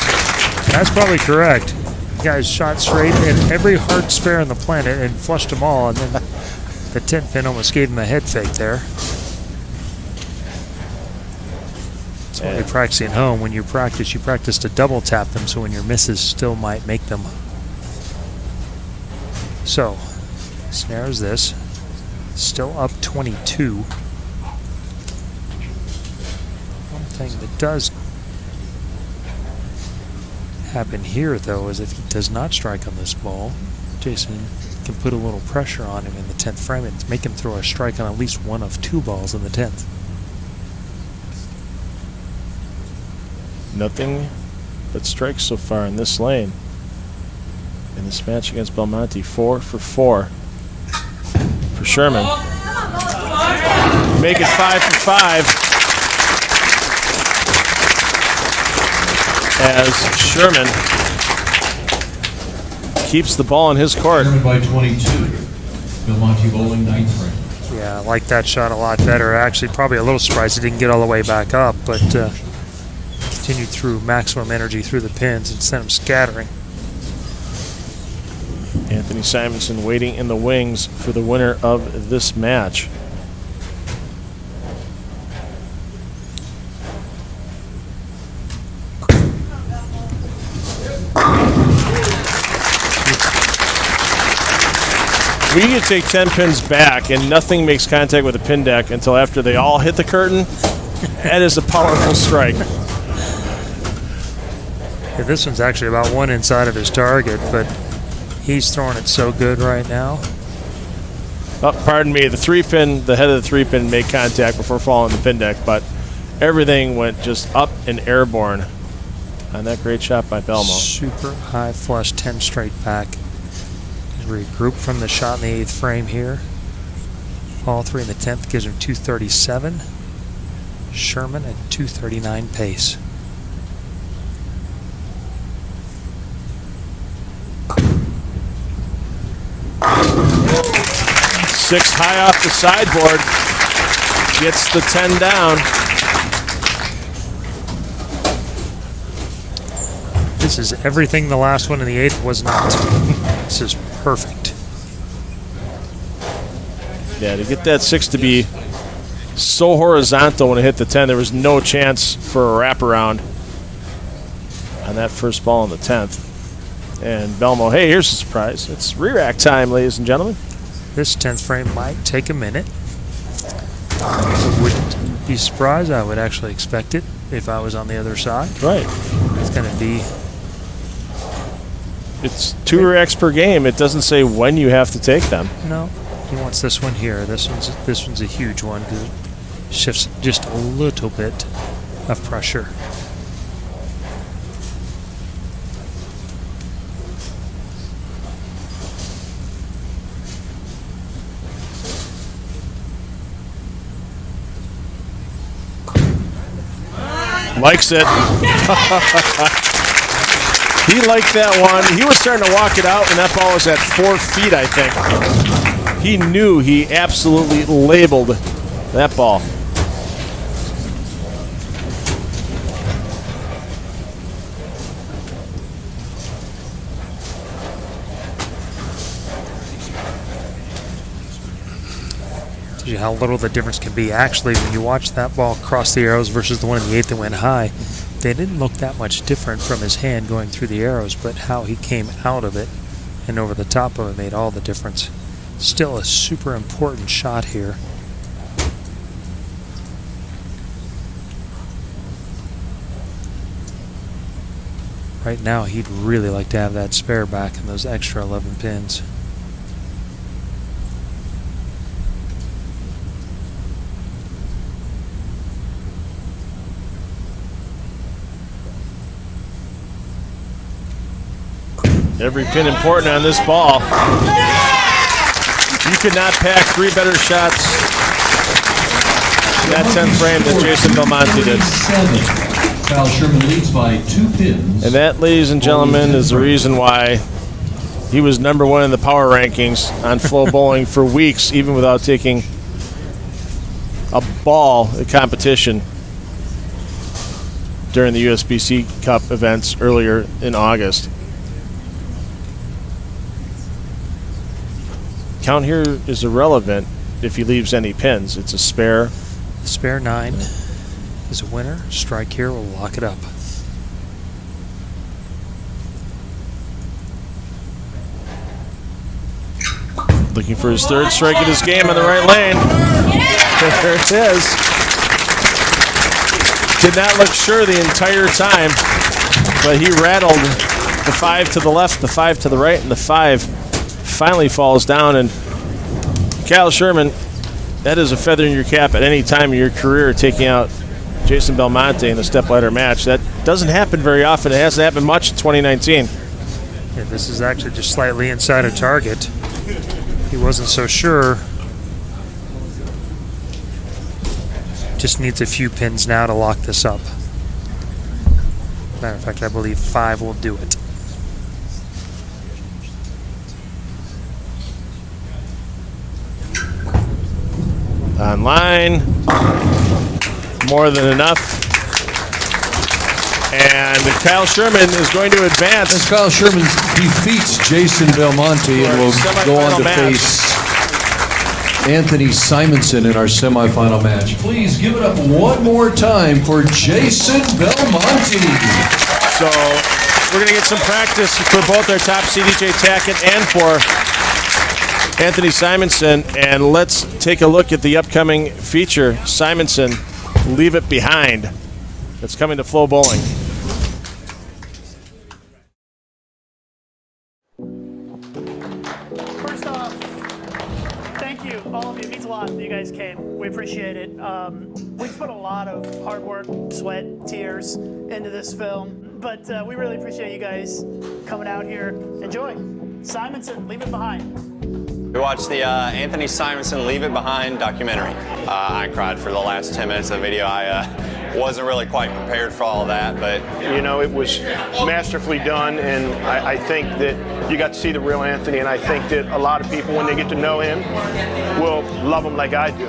That's probably correct. Guys shot straight at every hard spare on the planet and flushed them all, and then the 10 pin almost gave him a head fake there. That's why you're practicing at home. When you practice to double tap them, so when your misses still might make them. So, snares this. Still up 22. One thing that does happen here, though, is if he does not strike on this ball, Jason can put a little pressure on him in the 10th frame and make him throw a strike on at least one of 2 balls in the 10th. Nothing but strikes so far in this lane. In this match against Belmonte, 4 for 4 for Sherman. Make it 5 for 5 as Sherman keeps the ball in his court. Sherman by 22. Belmonte bowling 9th frame. Yeah, I like that shot a lot better. Actually, probably a little surprised he didn't get all the way back up, but continued through maximum energy through the pins and sent him scattering. Anthony Simonsen waiting in the wings for the winner of this match. We could take 10 pins back and nothing makes contact with the pin deck until after they all hit the curtain. That is a powerful strike. Yeah, this one's actually about 1 inside of his target, but he's throwing it so good right now. Oh, pardon me, the 3-pin, the head of the 3-pin made contact before falling the pin deck, but everything went just up and airborne on that great shot by Belmo. Super high flush, 10 straight back. Regroup from the shot in the 8th frame here. All 3 in the 10th gives him 237. Sherman at 239 pace. Six high off the sideboard. Gets the 10 down. This is everything the last one in the 8th was not. This is perfect. Yeah, to get that 6 to be so horizontal when it hit the 10, there was no chance for a wraparound on that first ball in the 10th. And Belmo, hey, here's a surprise. It's re-rack time, ladies and gentlemen. This 10th frame might take a minute. I wouldn't be surprised. I would actually expect it if I was on the other side. Right. It's going to be... It's 2 racks per game. It doesn't say when you have to take them. No, he wants this one here. This one's a huge one because it shifts just a little bit of pressure. Likes it. He liked that one. He was starting to walk it out, and that ball was at 4 feet, I think. He knew he absolutely labeled that ball. Tells you how little the difference can be. Actually, when you watch that ball cross the arrows versus the one in the 8th that went high, they didn't look that much different from his hand going through the arrows, but how he came out of it and over the top of it made all the difference. Still a super important shot here. Right now, he'd really like to have that spare back and those extra 11 pins. Every pin important on this ball. You could not pack 3 better shots in that 10th frame than Jason Belmonte did. Kyle Sherman leads by 2 pins. And that, ladies and gentlemen, is the reason why he was #1 in the power rankings on Flow Bowling for weeks, even without taking a ball at competition during the USBC Cup events earlier in August. Count here is irrelevant if he leaves any pins. It's a spare. Spare 9 is a winner. Strike here will lock it up. Looking for his 3rd strike in his game in the right lane. There it is. Did not look sure the entire time, but he rattled the 5 to the left, the 5 to the right, and the 5 finally falls down. And Kyle Sherman, that is a feather in your cap at any time in your career, taking out Jason Belmonte in the stepladder match. That doesn't happen very often. It hasn't happened much in 2019. Yeah, this is actually just slightly inside of target. He wasn't so sure. Just needs a few pins now to lock this up. Matter of fact, I believe 5 will do it. Online, more than enough. And Kyle Sherman is going to advance. As Kyle Sherman defeats Jason Belmonte and will go on to face Anthony Simonsen in our semifinal match. Please give it up one more time for Jason Belmonte. So we're going to get some practice for both our top seed EJ Tackett and for Anthony Simonsen, and let's take a look at the upcoming feature. Simonsen, Leave It Behind. That's coming to Flow Bowling. First off, thank you, all of you. It means a lot that you guys came. We appreciate it. We've put a lot of hard work, sweat, tears into this film, but we really appreciate you guys coming out here. Enjoy. Simonsen, Leave It Behind. We watched the Anthony Simonsen Leave It Behind documentary. I cried for the last 10 minutes of the video. I wasn't really quite prepared for all of that, but you know, it was masterfully done, and I think that you got to see the real Anthony, and I think that a lot of people, when they get to know him, will love him like I do.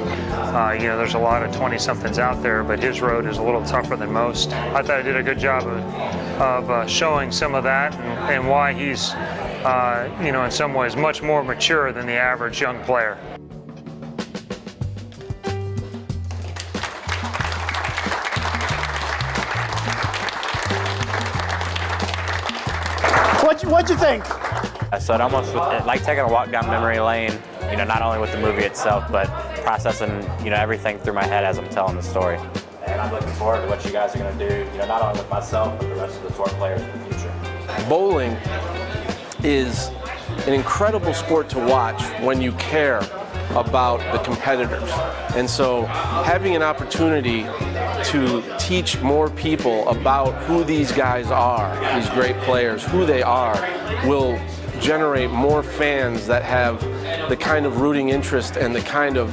You know, there's a lot of 20-somethings out there, but his road is a little tougher than most. I thought I did a good job of showing some of that and why he's, you know, in some ways much more mature than the average young player. What'd you think? So it almost like taking a walk down memory lane, you know, not only with the movie itself, but processing, you know, everything through my head as I'm telling the story. And I'm looking forward to what you guys are going to do, you know, not only with myself, but the rest of the tour players in the future. Bowling is an incredible sport to watch when you care about the competitors. And so having an opportunity to teach more people about who these guys are, these great players, who they are, will generate more fans that have the kind of rooting interest and the kind of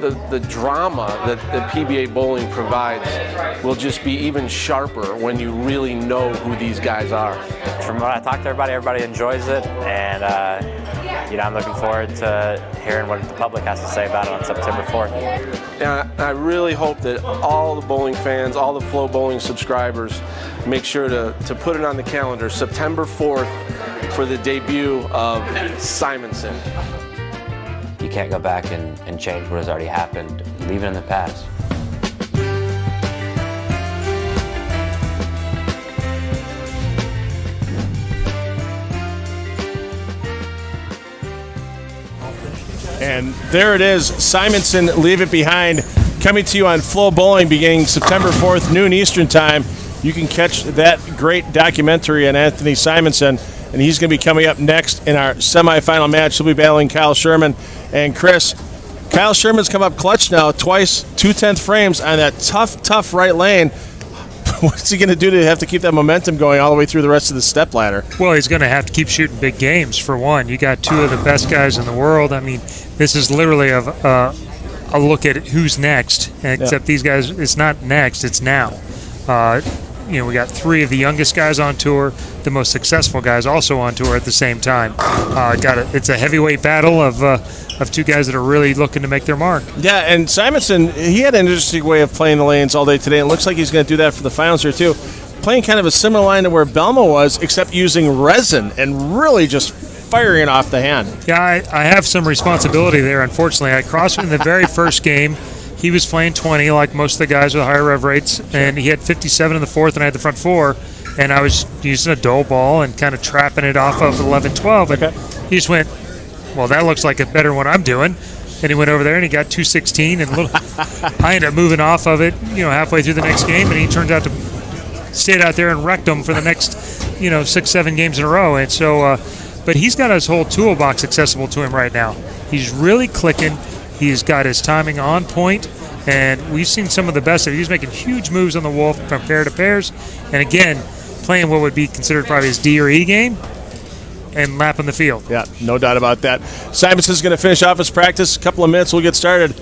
the drama that PBA bowling provides will just be even sharper when you really know who these guys are. From what I talk to everybody enjoys it, and I'm looking forward to hearing what the public has to say about it on September 4th. And I really hope that all the bowling fans, all the Flow Bowling subscribers, make sure to put it on the calendar, September 4th, for the debut of Simonsen. You can't go back and change what has already happened. Leave it in the past. And there it is, Simonsen, Leave It Behind, coming to you on Flow Bowling beginning September 4th, noon Eastern Time. You can catch that great documentary on Anthony Simonsen, and he's going to be coming up next in our semifinal match. He'll be battling Kyle Sherman. And Chris, Kyle Sherman's come up clutch now, twice, 2/10 frames on that tough right lane. What's he going to do to have to keep that momentum going all the way through the rest of the stepladder? Well, he's going to have to keep shooting big games, for one. You got two of the best guys in the world. I mean, this is literally a look at who's next, except these guys, it's not next, it's now. We got three of the youngest guys on tour, the most successful guys also on tour at the same time. It's a heavyweight battle of two guys that are really looking to make their mark. Yeah, and Simonsen, he had an interesting way of playing the lanes all day today. It looks like he's going to do that for the finals here too. Playing kind of a similar line to where Belmo was, except using resin and really just firing it off the hand. Yeah, I have some responsibility there, unfortunately. I crossed him in the very first game. He was playing 20 like most of the guys with higher rev rates, and he had 57 in the fourth, and I had the front four, and I was using a dull ball and kind of trapping it off of 11-12, and he just went, well, that looks like a better one I'm doing. And he went over there and he got 216, and I ended up moving off of it, halfway through the next game, and he turned out to stay out there and wrecked them for the next, 6-7 games in a row. And so, but he's got his whole toolbox accessible to him right now. He's really clicking. He's got his timing on point, and we've seen some of the best of it. He's making huge moves on the Wolf from pair to pairs, and again, playing what would be considered probably his D or E game, and lapping the field. Yeah, no doubt about that. Simonson's going to finish off his practice. A couple of minutes, we'll get started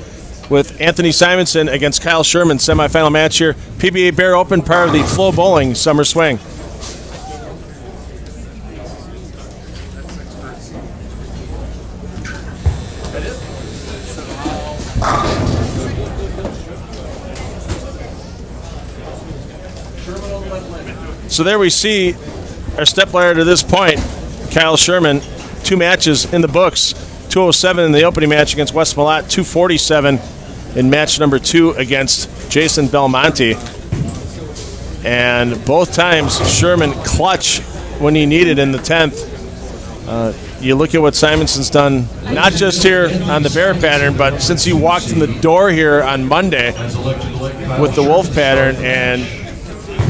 with Anthony Simonsen against Kyle Sherman, semifinal match here. PBA Bear Open, part of the Flow Bowling Summer Swing. So there we see our stepladder to this point. Kyle Sherman, 2 matches in the books. 207 in the opening match against Wes Malott, 247 in match number 2 against Jason Belmonte. And both times Sherman clutch when he needed in the 10th. You look at what Simonsen's done, not just here on the bear pattern, but since he walked in the door here on Monday with the wolf pattern, and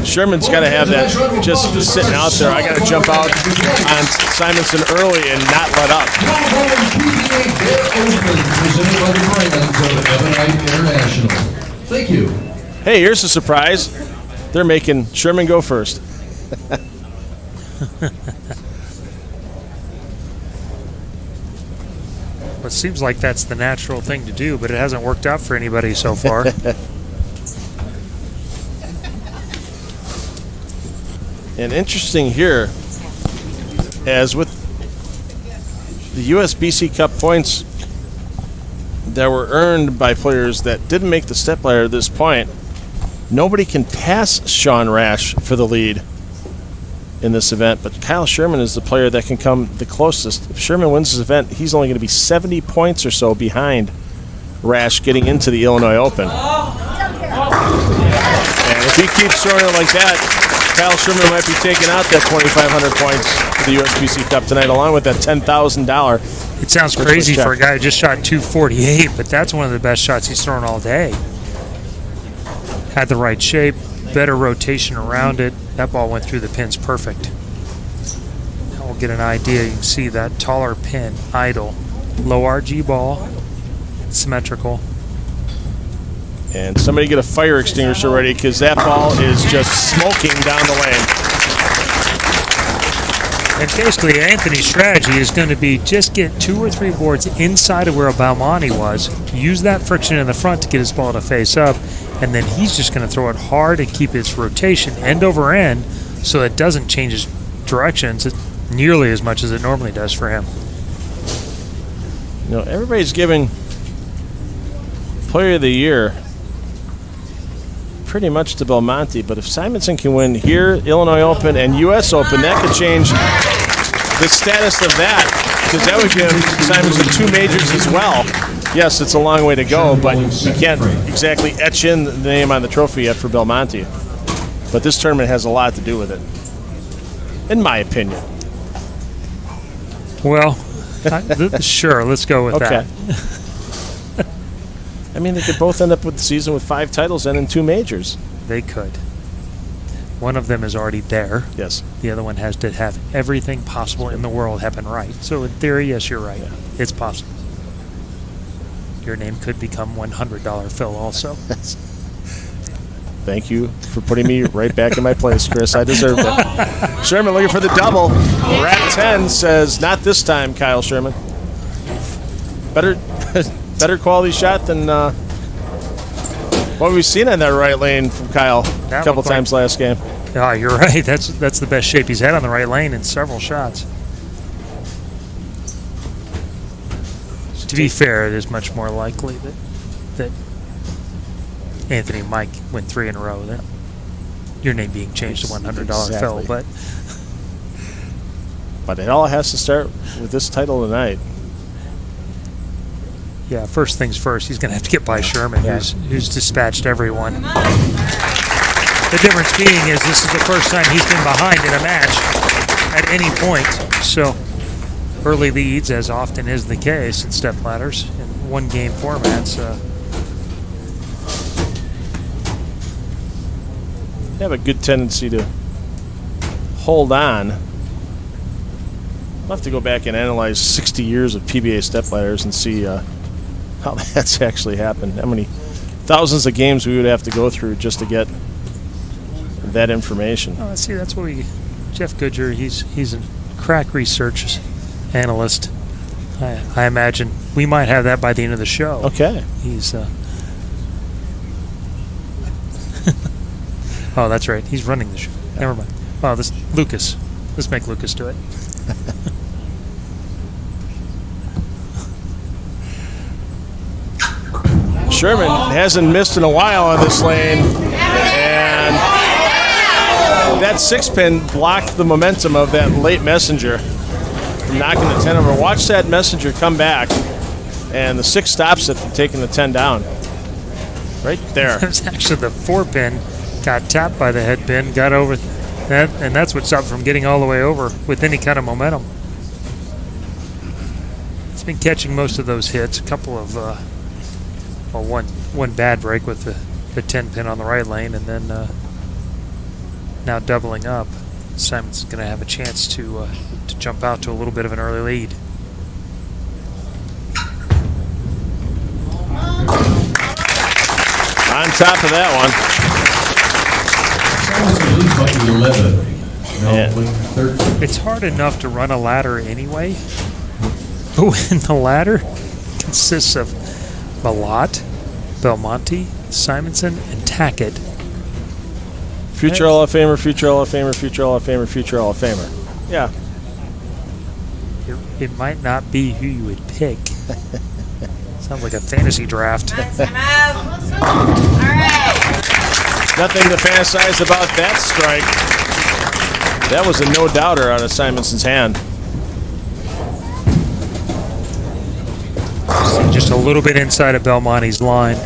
Sherman's got to have that just sitting out there. I got to jump out on Simonsen early and not let up. Thank you. Hey, here's a surprise. They're making Sherman go first. Well, it seems like that's the natural thing to do, but it hasn't worked out for anybody so far. And interesting here, as with the USBC Cup points that were earned by players that didn't make the stepladder at this point, nobody can pass Sean Rash for the lead in this event, but Kyle Sherman is the player that can come the closest. If Sherman wins this event, he's only going to be 70 points or so behind Rash getting into the Illinois Open. And if he keeps throwing it like that, Kyle Sherman might be taking out that 2,500 points for the USBC Cup tonight, along with that $10,000. It sounds crazy for a guy who just shot 248, but that's one of the best shots he's thrown all day. Had the right shape, better rotation around it. That ball went through the pins perfect. Now we'll get an idea. You can see that taller pin, idle. Low RG ball, symmetrical. And somebody get a fire extinguisher ready, because that ball is just smoking down the lane. And basically, Anthony's strategy is going to be just get 2 or 3 boards inside of where Belmonte was, use that friction in the front to get his ball to face up, and then he's just going to throw it hard and keep its rotation end over end so it doesn't change his directions nearly as much as it normally does for him. You know, everybody's giving Player of the Year pretty much to Belmonte, but if Simonsen can win here, Illinois Open, and U.S. Open, that could change the status of that, because that would give Simonsen 2 majors as well. Yes, it's a long way to go, but you can't exactly etch in the name on the trophy yet for Belmonte. But this tournament has a lot to do with it, in my opinion. Well, sure, let's go with that. I mean, they could both end up with the season with 5 titles and in 2 majors. They could. One of them is already there. Yes. The other one has to have everything possible in the world happen right. So in theory, yes, you're right. Yeah. It's possible. Your name could become $100 Phil also. Thank you for putting me right back in my place, Chris. I deserved it. Sherman looking for the double. Rat 10 says, not this time, Kyle Sherman. Better quality shot than what we've seen in that right lane from Kyle a couple times last game. Oh, you're right. That's the best shape he's had on the right lane in several shots. To be fair, it is much more likely that Anthony might win 3 in a row than your name being changed to $100 Phil. But it all has to start with this title tonight. Yeah, first things first, he's going to have to get by Sherman, who's dispatched everyone. The difference being is this is the first time he's been behind in a match at any point. So early leads, as often is the case in stepladders in one-game formats. They have a good tendency to hold on. I'll have to go back and analyze 60 years of PBA stepladders and see how that's actually happened. How many thousands of games we would have to go through just to get that information. Oh, see, that's what Jeff Goodger, he's a crack research analyst. I imagine we might have that by the end of the show. Okay. He's oh, that's right. He's running the show. Never mind. Oh, this Lucas. Let's make Lucas do it. Sherman hasn't missed in a while on this lane, and that 6-pin blocked the momentum of that late messenger from knocking the 10 over. Watch that messenger come back, and the 6 stops it from taking the 10 down. Right there. It was actually the 4-pin got tapped by the head pin, got over that, and that's what stopped from getting all the way over with any kind of momentum. It's been catching most of those hits. A couple of one bad break with the 10-pin on the right lane, and then now doubling up. Simon's going to have a chance to jump out to a little bit of an early lead. On top of that one. It's hard enough to run a ladder anyway, but when the ladder consists of Malott, Belmonte, Simonsen, and Tackett. Future Hall of Famer, future Hall of Famer, future Hall of Famer, future Hall of Famer. Yeah. It might not be who you would pick. Sounds like a fantasy draft. Nothing to fantasize about that strike. That was a no-doubter out of Simonsen's hand. Just a little bit inside of Belmonte's line.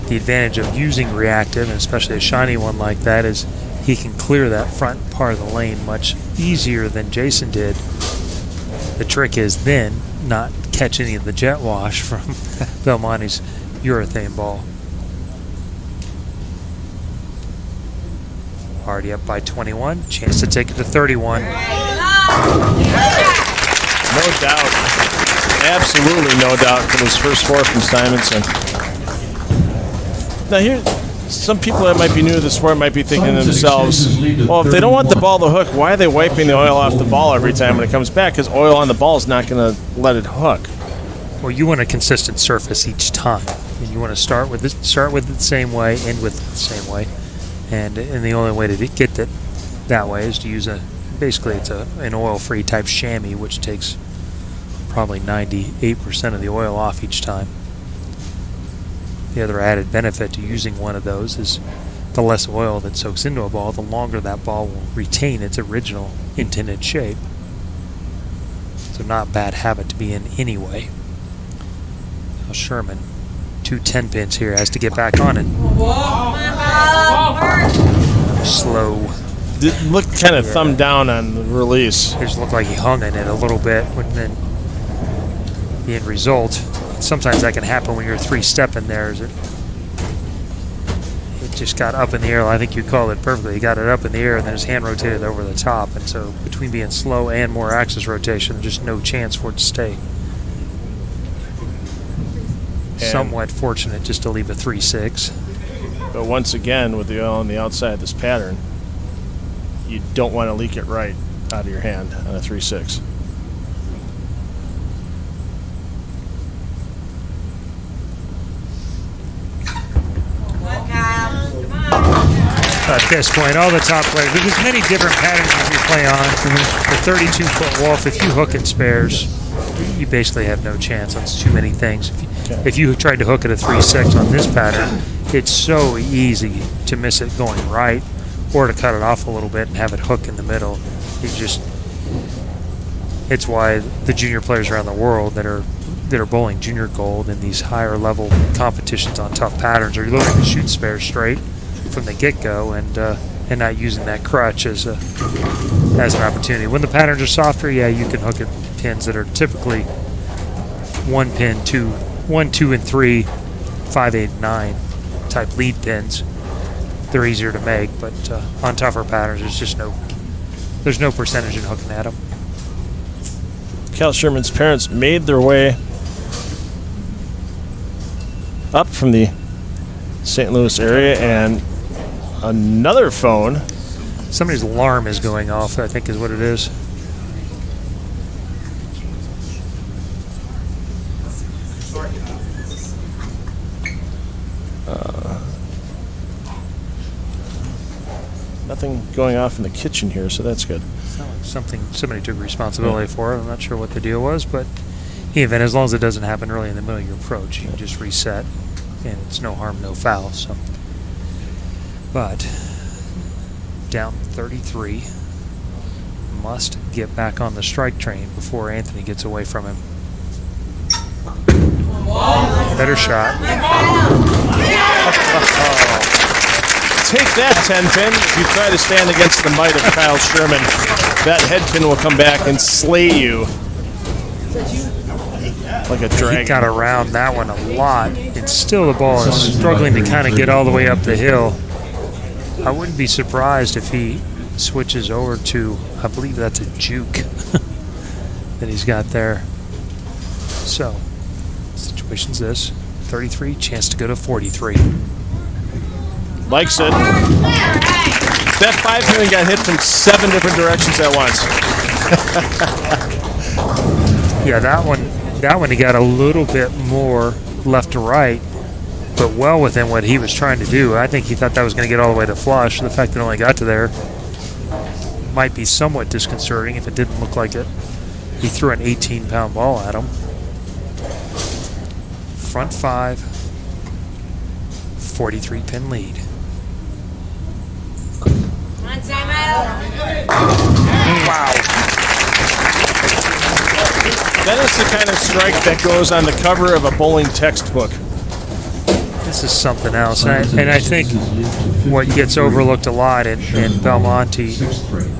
The advantage of using reactive, and especially a shiny one like that, is he can clear that front part of the lane much easier than Jason did. The trick is then not catch any of the jet wash from Belmonte's urethane ball. Already up by 21, chance to take it to 31. No doubt. Absolutely no doubt for those first 4 from Simonsen. Now here, some people that might be new to the sport might be thinking to themselves, well, if they don't want the ball to hook, why are they wiping the oil off the ball every time when it comes back? Because oil on the ball is not going to let it hook. Well, you want a consistent surface each time, and you want to start with it the same way, end with it the same way, and the only way to get it that way is to use basically it's an oil-free type chamois, which takes probably 98% of the oil off each time. The other added benefit to using one of those is the less oil that soaks into a ball, the longer that ball will retain its original intended shape. So not a bad habit to be in anyway. Now Sherman, 2 10-pins here, has to get back on it. Slow. Did look kind of thumb down on the release. It just looked like he hung in it a little bit, and then the end result, sometimes that can happen when you're 3-stepping there. It just got up in the air. I think you called it perfectly. He got it up in the air and then his hand rotated over the top. And so between being slow and more axis rotation, just no chance for it to stay. And somewhat fortunate just to leave a 3-6. But once again, with the oil on the outside of this pattern, you don't want to leak it right out of your hand on a 3-6. At this point, all the top players, there's many different patterns that you play on. The 32-foot Wolf, if you hook in spares, you basically have no chance on too many things. If you tried to hook at a 3-6 on this pattern, it's so easy to miss it going right or to cut it off a little bit and have it hook in the middle. It's why the junior players around the world that are bowling junior gold in these higher level competitions on tough patterns are looking to shoot spares straight from the get-go and not using that crutch as an opportunity. When the patterns are softer, yeah, you can hook at pins that are typically 1 pin, 2, 1, 2, and 3, 5, 8, 9 type lead pins. They're easier to make, but on tougher patterns, there's no percentage in hooking at them. Cal Sherman's parents made their way up from the St. Louis area, and another phone. Somebody's alarm is going off, I think is what it is. Nothing going off in the kitchen here, so that's good. Something somebody took responsibility for. I'm not sure what the deal was, but even as long as it doesn't happen early in the middle of your approach, you can just reset, and it's no harm, no foul. So, but down 33, must get back on the strike train before Anthony gets away from him. Better shot. Take that, 10-pin. If you try to stand against the might of Kyle Sherman, that head pin will come back and slay you like a dragon. He got around that one a lot, and still the ball is struggling to kind of get all the way up the hill. I wouldn't be surprised if he switches over to, I believe that's a juke that he's got there. So, situation's this, 33, chance to go to 43. Likes it. That 5-pin got hit from 7 different directions at once. Yeah, that one he got a little bit more left to right, but well within what he was trying to do. I think he thought that was going to get all the way to flush. The fact that it only got to there might be somewhat disconcerting if it didn't look like it. He threw an 18-pound ball at him. Front 5, 43-pin lead. Wow. That is the kind of strike that goes on the cover of a bowling textbook. This is something else. And I think what gets overlooked a lot, and Belmonte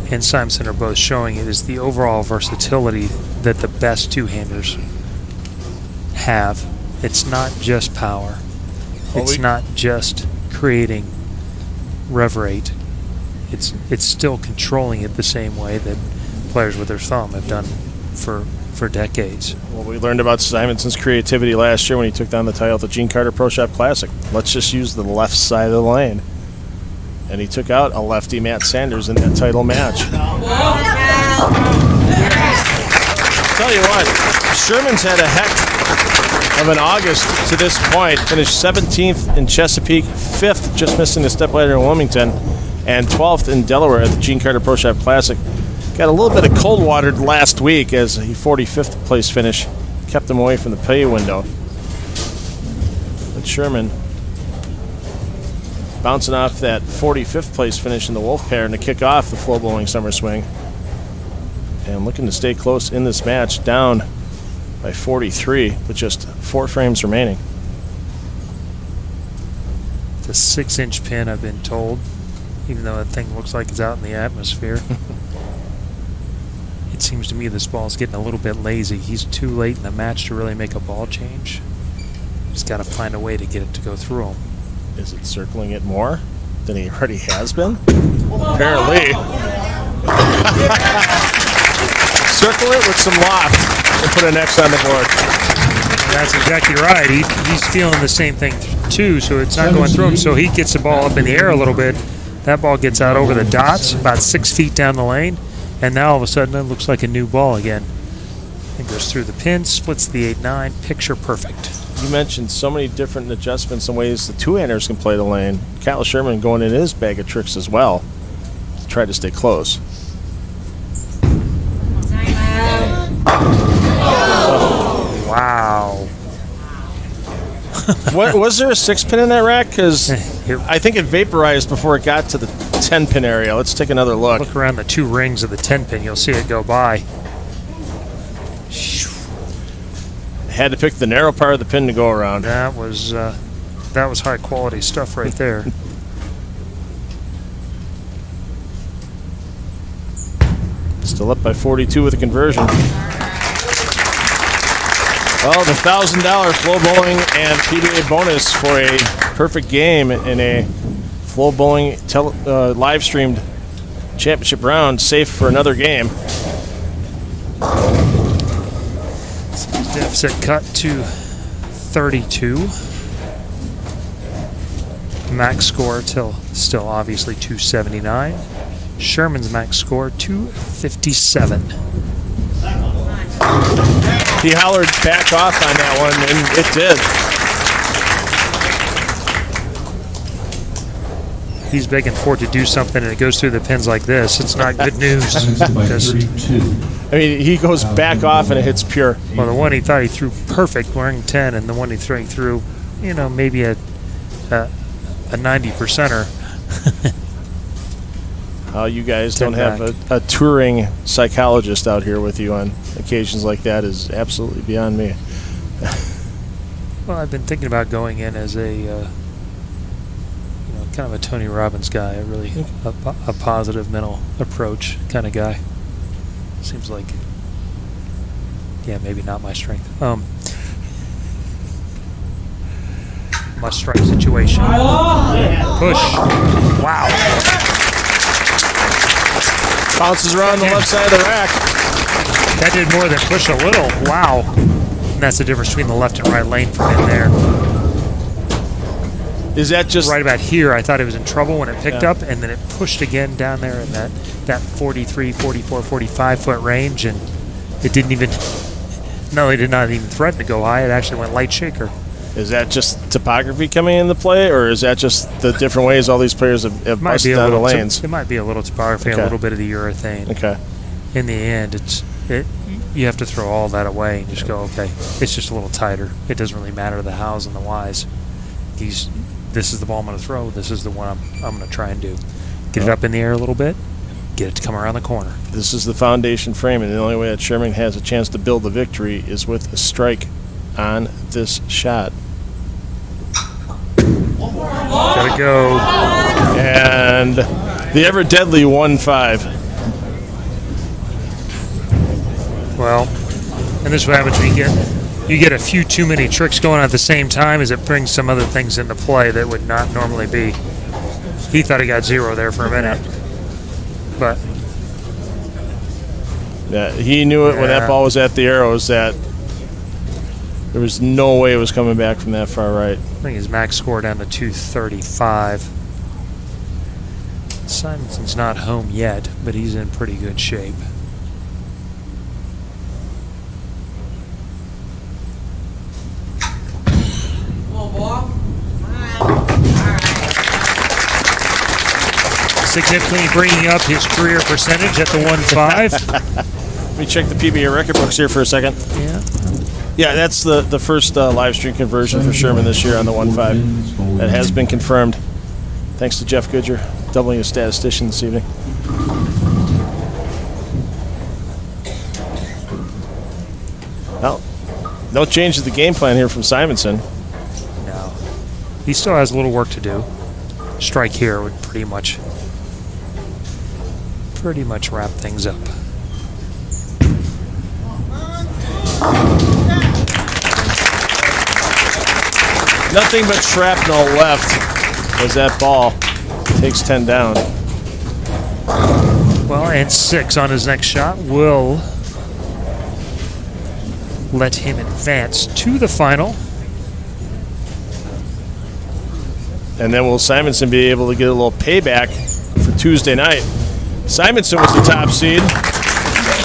and Simonsen are both showing it, is the overall versatility that the best two-handers have. It's not just power. It's not just creating rev rate. It's still controlling it the same way that players with their thumb have done for decades. Well, we learned about Simonsen's creativity last year when he took down the title at the Gene Carter Pro Shop Classic. Let's just use the left side of the lane. And he took out a lefty, Matt Sanders, in that title match. Tell you what, Sherman's had a heck of an August to this point. Finished 17th in Chesapeake, 5th, just missing the stepladder in Wilmington, and 12th in Delaware at the Gene Carter Pro Shop Classic. Got a little bit of cold watered last week as a 45th place finish kept him away from the pay window. But Sherman bouncing off that 45th place finish in the Wolf pair and to kick off the Flow Bowling Summer Swing. And looking to stay close in this match, down by 43 with just 4 frames remaining. It's a 6-inch pin, I've been told, even though that thing looks like it's out in the atmosphere. It seems to me this ball's getting a little bit lazy. He's too late in the match to really make a ball change. He's got to find a way to get it to go through him. Is it circling it more than he already has been? Apparently. Circle it with some loft and put an X on the board. That's exactly right. He's feeling the same thing too, so it's not going through him. So he gets the ball up in the air a little bit. That ball gets out over the dots, about 6 feet down the lane, and now all of a sudden it looks like a new ball again. It goes through the pin, splits the 8-9, picture perfect. You mentioned so many different adjustments and ways the two-handers can play the lane. Kyle Sherman going in his bag of tricks as well to try to stay close. Wow. Was there a 6-pin in that rack? Because I think it vaporized before it got to the 10-pin area. Let's take another look. Look around the 2 rings of the 10-pin. You'll see it go by. Had to pick the narrow part of the pin to go around. That was high quality stuff right there. Still up by 42 with a conversion. Well, the $1,000 Flow Bowling and PBA bonus for a perfect game in a Flow Bowling live streamed championship round, safe for another game. Deficit cut to 32. Max score still obviously 279. Sherman's max score 257. He hollered back off on that one, and it did. He's begging for it to do something, and it goes through the pins like this. It's not good news. I mean, he goes back off and it hits pure. Well, the one he thought he threw perfect wearing 10, and the one he threw, you know, maybe a 90%er. You guys don't have a touring psychologist out here with you on occasions like that is absolutely beyond me. Well, I've been thinking about going in as a kind of a Tony Robbins guy, a positive mental approach kind of guy. Seems like, yeah, maybe not my strength. Must strike situation. Push. Wow. Bounces around the left side of the rack. That did more than push a little. Wow. And that's the difference between the left and right lane from in there. Is that just right about here? I thought it was in trouble when it picked up, and then it pushed again down there in that 43, 44, 45 foot range, and it didn't even. No, it did not even threaten to go high. It actually went light shaker. Is that just topography coming into play, or is that just the different ways all these players have busted out of lanes? It might be a little topography, a little bit of the urethane. Okay. In the end, you have to throw all that away and just go, okay, it's just a little tighter. It doesn't really matter the hows and the whys. This is the ball I'm going to throw. This is the one I'm going to try and do. Get it up in the air a little bit. Get it to come around the corner. This is the foundation frame, and the only way that Sherman has a chance to build the victory is with a strike on this shot. Gotta go. And the ever deadly 1-5. Well, and this is what happens when you get a few too many tricks going on at the same time, as it brings some other things into play that would not normally be. He thought he got 0 there for a minute, but Yeah, he knew it when that ball was at the arrows that there was no way it was coming back from that far right. I think his max score down to 235. Simonson's not home yet, but he's in pretty good shape. Significantly bringing up his career percentage at the 1.5. Let me check the PBA record books here for a second. Yeah. Yeah, that's the first live stream conversion for Sherman this year on the 1.5. That has been confirmed. Thanks to Jeff Goodger, doubling his statistician this evening. Well, no change to the game plan here from Simonsen. No. He still has a little work to do. Strike here would pretty much wrap things up. Nothing but shrapnel left as that ball takes 10 down. Well, and 6 on his next shot will let him advance to the final. And then will Simonsen be able to get a little payback for Tuesday night? Simonsen was the top seed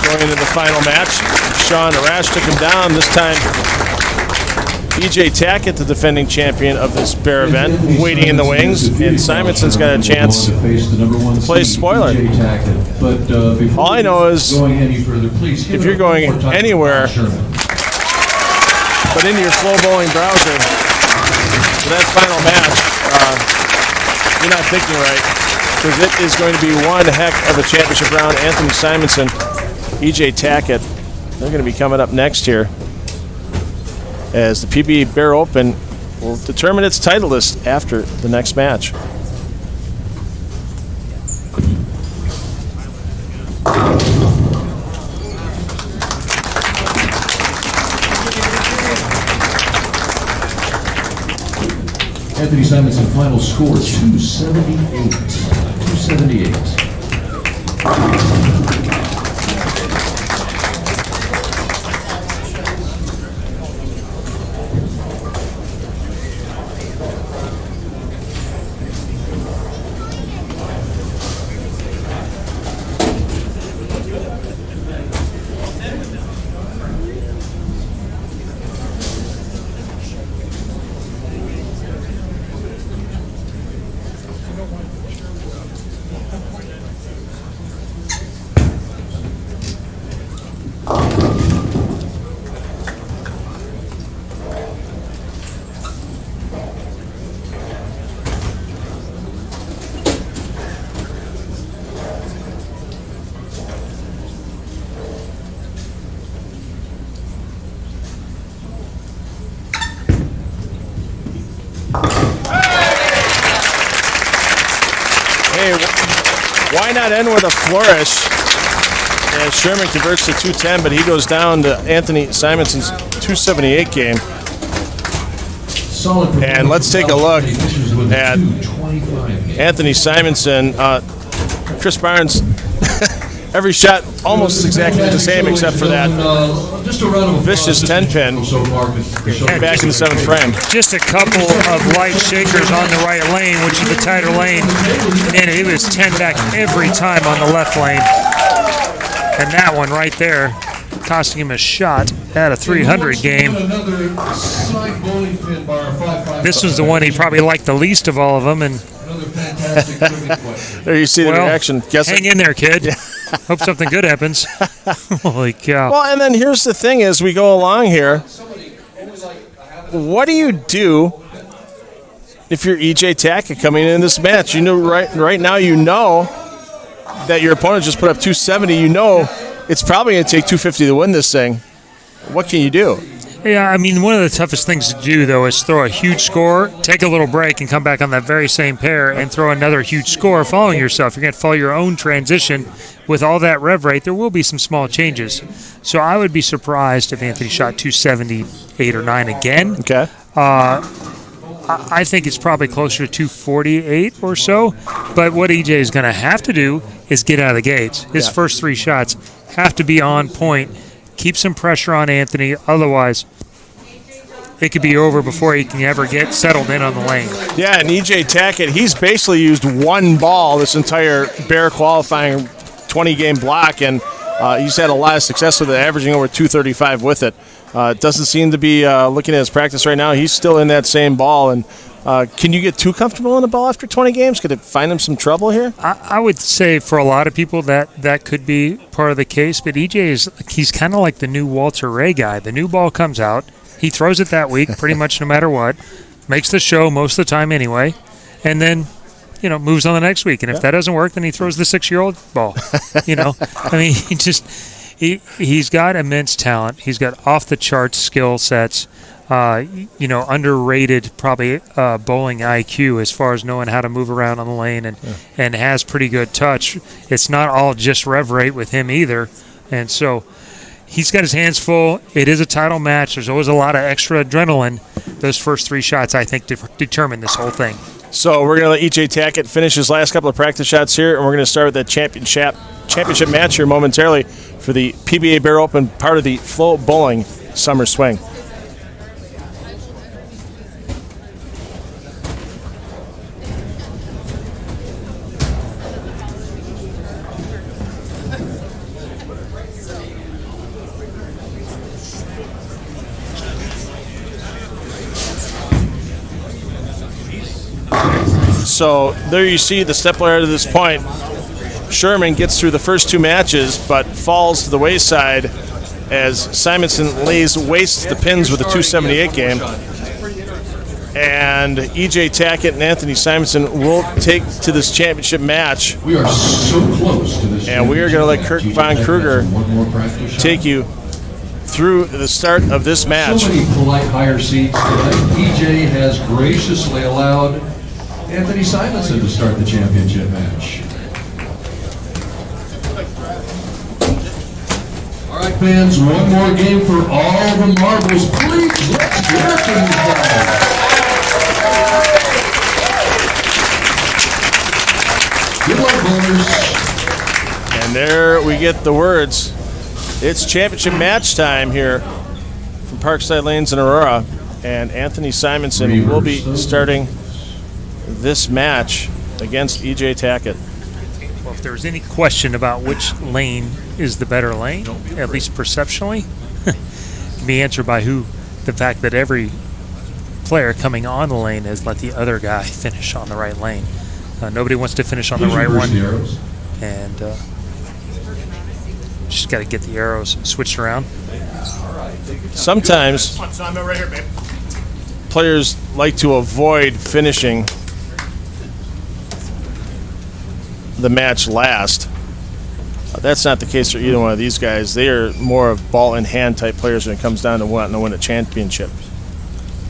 going into the final match. Sean Arash took him down. This time, EJ Tackett, the defending champion of this bear event, waiting in the wings. And Simonsen's got a chance to play spoiler. All I know is if you're going anywhere but into your Flow Bowling browser for that final match, you're not thinking right. Because it is going to be one heck of a championship round. Anthony Simonsen, EJ Tackett, they're going to be coming up next here as the PBA Bear Open will determine its title list after the next match. Anthony Simonsen final score 278. 278. Why not end with a flourish as Sherman converts to 210, but he goes down to Anthony Simonsen's 278 game. And let's take a look at Anthony Simonsen. Chris Barnes, every shot almost exactly the same except for that vicious 10-pin back in the 7th frame. Just a couple of light shakers on the right lane, which is the tighter lane, and it was 10 back every time on the left lane. And that one right there costing him a shot at a 300 game. This was the one he probably liked the least of all of them. And there you see the reaction. Hang in there, kid. Yeah. Hope something good happens. Holy cow. Well, and then here's the thing as we go along here. What do you do if you're EJ Tackett coming in this match? You know, right now you know that your opponent just put up 270. You know it's probably going to take 250 to win this thing. What can you do? Yeah, I mean, one of the toughest things to do, though, is throw a huge score, take a little break, and come back on that very same pair and throw another huge score following yourself. You're going to follow your own transition. With all that rev rate, there will be some small changes. So I would be surprised if Anthony shot 278 or 9 again. Okay. I think it's probably closer to 248 or so. But what EJ is going to have to do is get out of the gates. His first 3 shots have to be on point, keep some pressure on Anthony. Otherwise, it could be over before he can ever get settled in on the lane. Yeah, and EJ Tackett, he's basically used one ball this entire Bear qualifying 20-game block, and he's had a lot of success with it, averaging over 235 with it. Doesn't seem to be looking at his practice right now. He's still in that same ball. And can you get too comfortable in the ball after 20 games? Could it find him some trouble here? I would say for a lot of people that could be part of the case, but EJ he's kind of like the new Walter Ray guy. The new ball comes out. He throws it that week pretty much no matter what, makes the show most of the time anyway, and then, moves on the next week. And if that doesn't work, then he throws the 6-year-old ball. I mean, he's got immense talent. He's got off-the-charts skill sets, underrated probably bowling IQ as far as knowing how to move around on the lane and has pretty good touch. It's not all just rev rate with him either. And so he's got his hands full. It is a title match. There's always a lot of extra adrenaline. Those first 3 shots, I think, determine this whole thing. So we're going to let EJ Tackett finish his last couple of practice shots here, and we're going to start with that championship match here momentarily for the PBA Bear Open, part of the Flow Bowling Summer Swing. So there you see the stepladder to this point. Sherman gets through the first 2 matches, but falls to the wayside as Simonsen wastes the pins with a 278 game. And EJ Tackett and Anthony Simonsen will take to this championship match. We are so close to this. And we are going to let Kirk Von Kruger take you through the start of this match. So many polite higher seats tonight. EJ has graciously allowed Anthony Simonsen to start the championship match. All right, fans, one more game for all the marbles. Please, let's hear it for these guys. Good luck, bowlers. And there we get the words. It's championship match time here from Parkside Lanes in Aurora. And Anthony Simonsen will be starting this match against EJ Tackett. Well, if there's any question about which lane is the better lane, at least perceptually, it can be answered by the fact that every player coming on the lane has let the other guy finish on the right lane. Nobody wants to finish on the right one, and just got to get the arrows switched around. Sometimes players like to avoid finishing the match last. That's not the case for either one of these guys. They are more of ball in hand type players when it comes down to wanting to win a championship.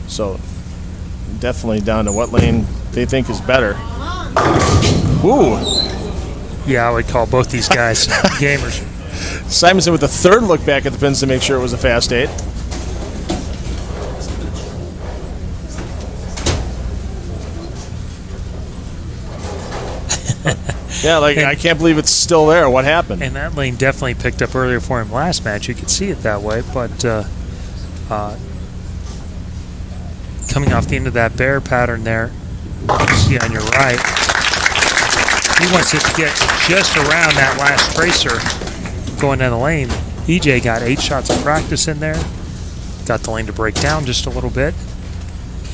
So definitely down to what lane they think is better. Ooh. Yeah, I would call both these guys gamers. Simonsen with a 3rd look back at the pins to make sure it was a fast 8. Yeah, I can't believe it's still there. What happened? And that lane definitely picked up earlier for him last match. You could see it that way, but coming off the end of that bear pattern there, you see on your right, he wants to get just around that last tracer going down the lane. EJ got 8 shots of practice in there, got the lane to break down just a little bit,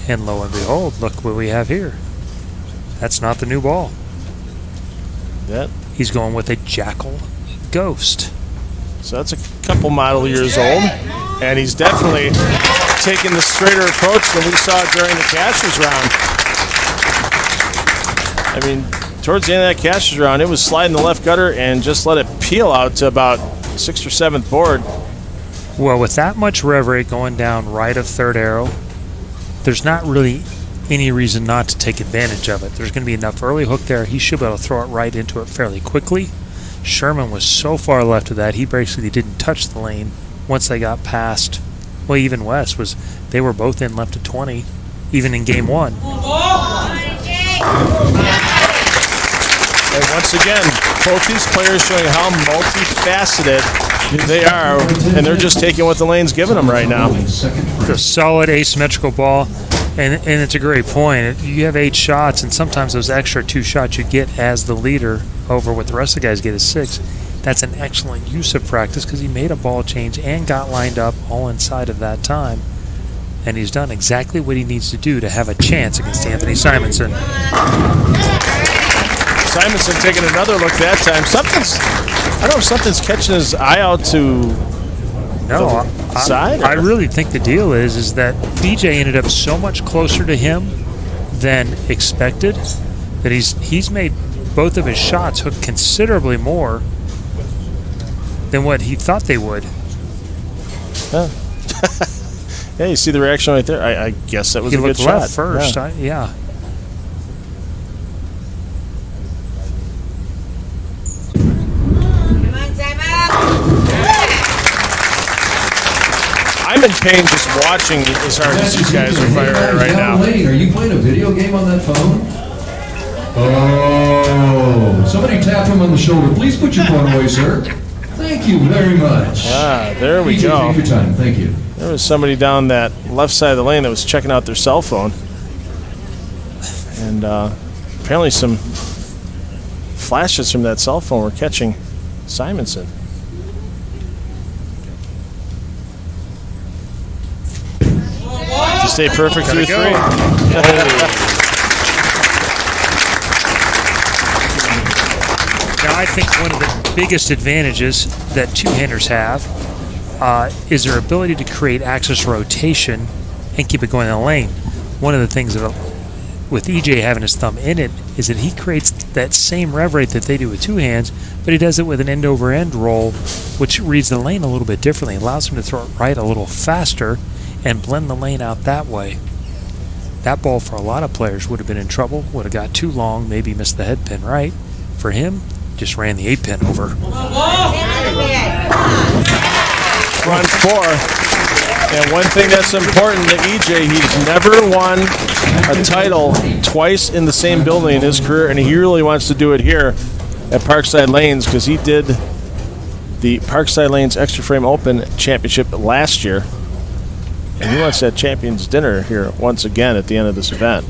and lo and behold, look what we have here. That's not the new ball. He's going with a Jackal Ghost. So that's a couple model years old, and he's definitely taking the straighter approach than we saw during the Cashers round. I mean, towards the end of that Cashers round, it was sliding the left gutter and just let it peel out to about 6th or 7th board. Well, with that much rev rate going down right of 3rd arrow, there's not really any reason not to take advantage of it. There's going to be enough early hook there. He should be able to throw it right into it fairly quickly. Sherman was so far left of that, he basically didn't touch the lane once they got past. Well, even Wes they were both in left of 20, even in game 1. And once again, both these players showing how multifaceted they are, and they're just taking what the lane's giving them right now. It's a solid asymmetrical ball, and it's a great point. You have 8 shots, and sometimes those extra 2 shots you get as the leader over what the rest of the guys get is 6. That's an excellent use of practice because he made a ball change and got lined up all inside of that time. And he's done exactly what he needs to do to have a chance against Anthony Simonsen. Simonsen taking another look that time. I don't know if something's catching his eye out to the side. I really think the deal is that EJ ended up so much closer to him than expected that he's made both of his shots hook considerably more than what he thought they would. Yeah. Yeah, you see the reaction right there. I guess that was a good shot. He looked left first. Yeah. I'm in pain just watching as hard as these guys are firing right now. Lane, are you playing a video game on that phone? Oh, somebody tap him on the shoulder. Please put your phone away, sir. Thank you very much. There we go. Take your time. Thank you. There was somebody down that left side of the lane that was checking out their cell phone. And apparently some flashes from that cell phone were catching Simonsen. To stay perfect through 3. Now, I think one of the biggest advantages that two-handers have is their ability to create axis rotation and keep it going in the lane. One of the things that, with EJ having his thumb in it, is that he creates that same rev rate that they do with two hands, but he does it with an end-over-end roll, which reads the lane a little bit differently. It allows him to throw it right a little faster and blend the lane out that way. That ball for a lot of players would have been in trouble, would have got too long, maybe missed the head pin right. For him, just ran the 8-pin over. Run 4. And one thing that's important to EJ, he's never won a title twice in the same building in his career, and he really wants to do it here at Parkside Lanes because he did the Parkside Lanes Extra Frame Open Championship last year. And he wants that Champions Dinner here once again at the end of this event.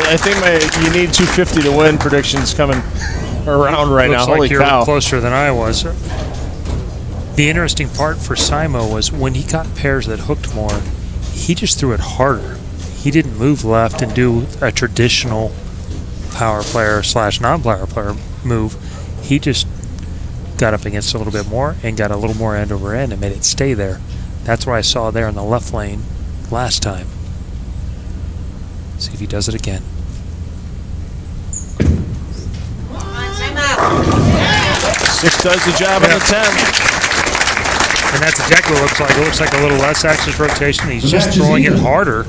I think you need 250 to win predictions coming around right now. Looks like Holy you're cow. closer than I was. The interesting part for Simo was when he got pairs that hooked more, he just threw it harder. He didn't move left and do a traditional power player / non-power player move. He just got up against a little bit more and got a little more end over end and made it stay there. That's what I saw there in the left lane last time. See if he does it again. Six does the job on the 10. And that's exactly what it looks like. It looks like a little less axis rotation. He's just throwing it harder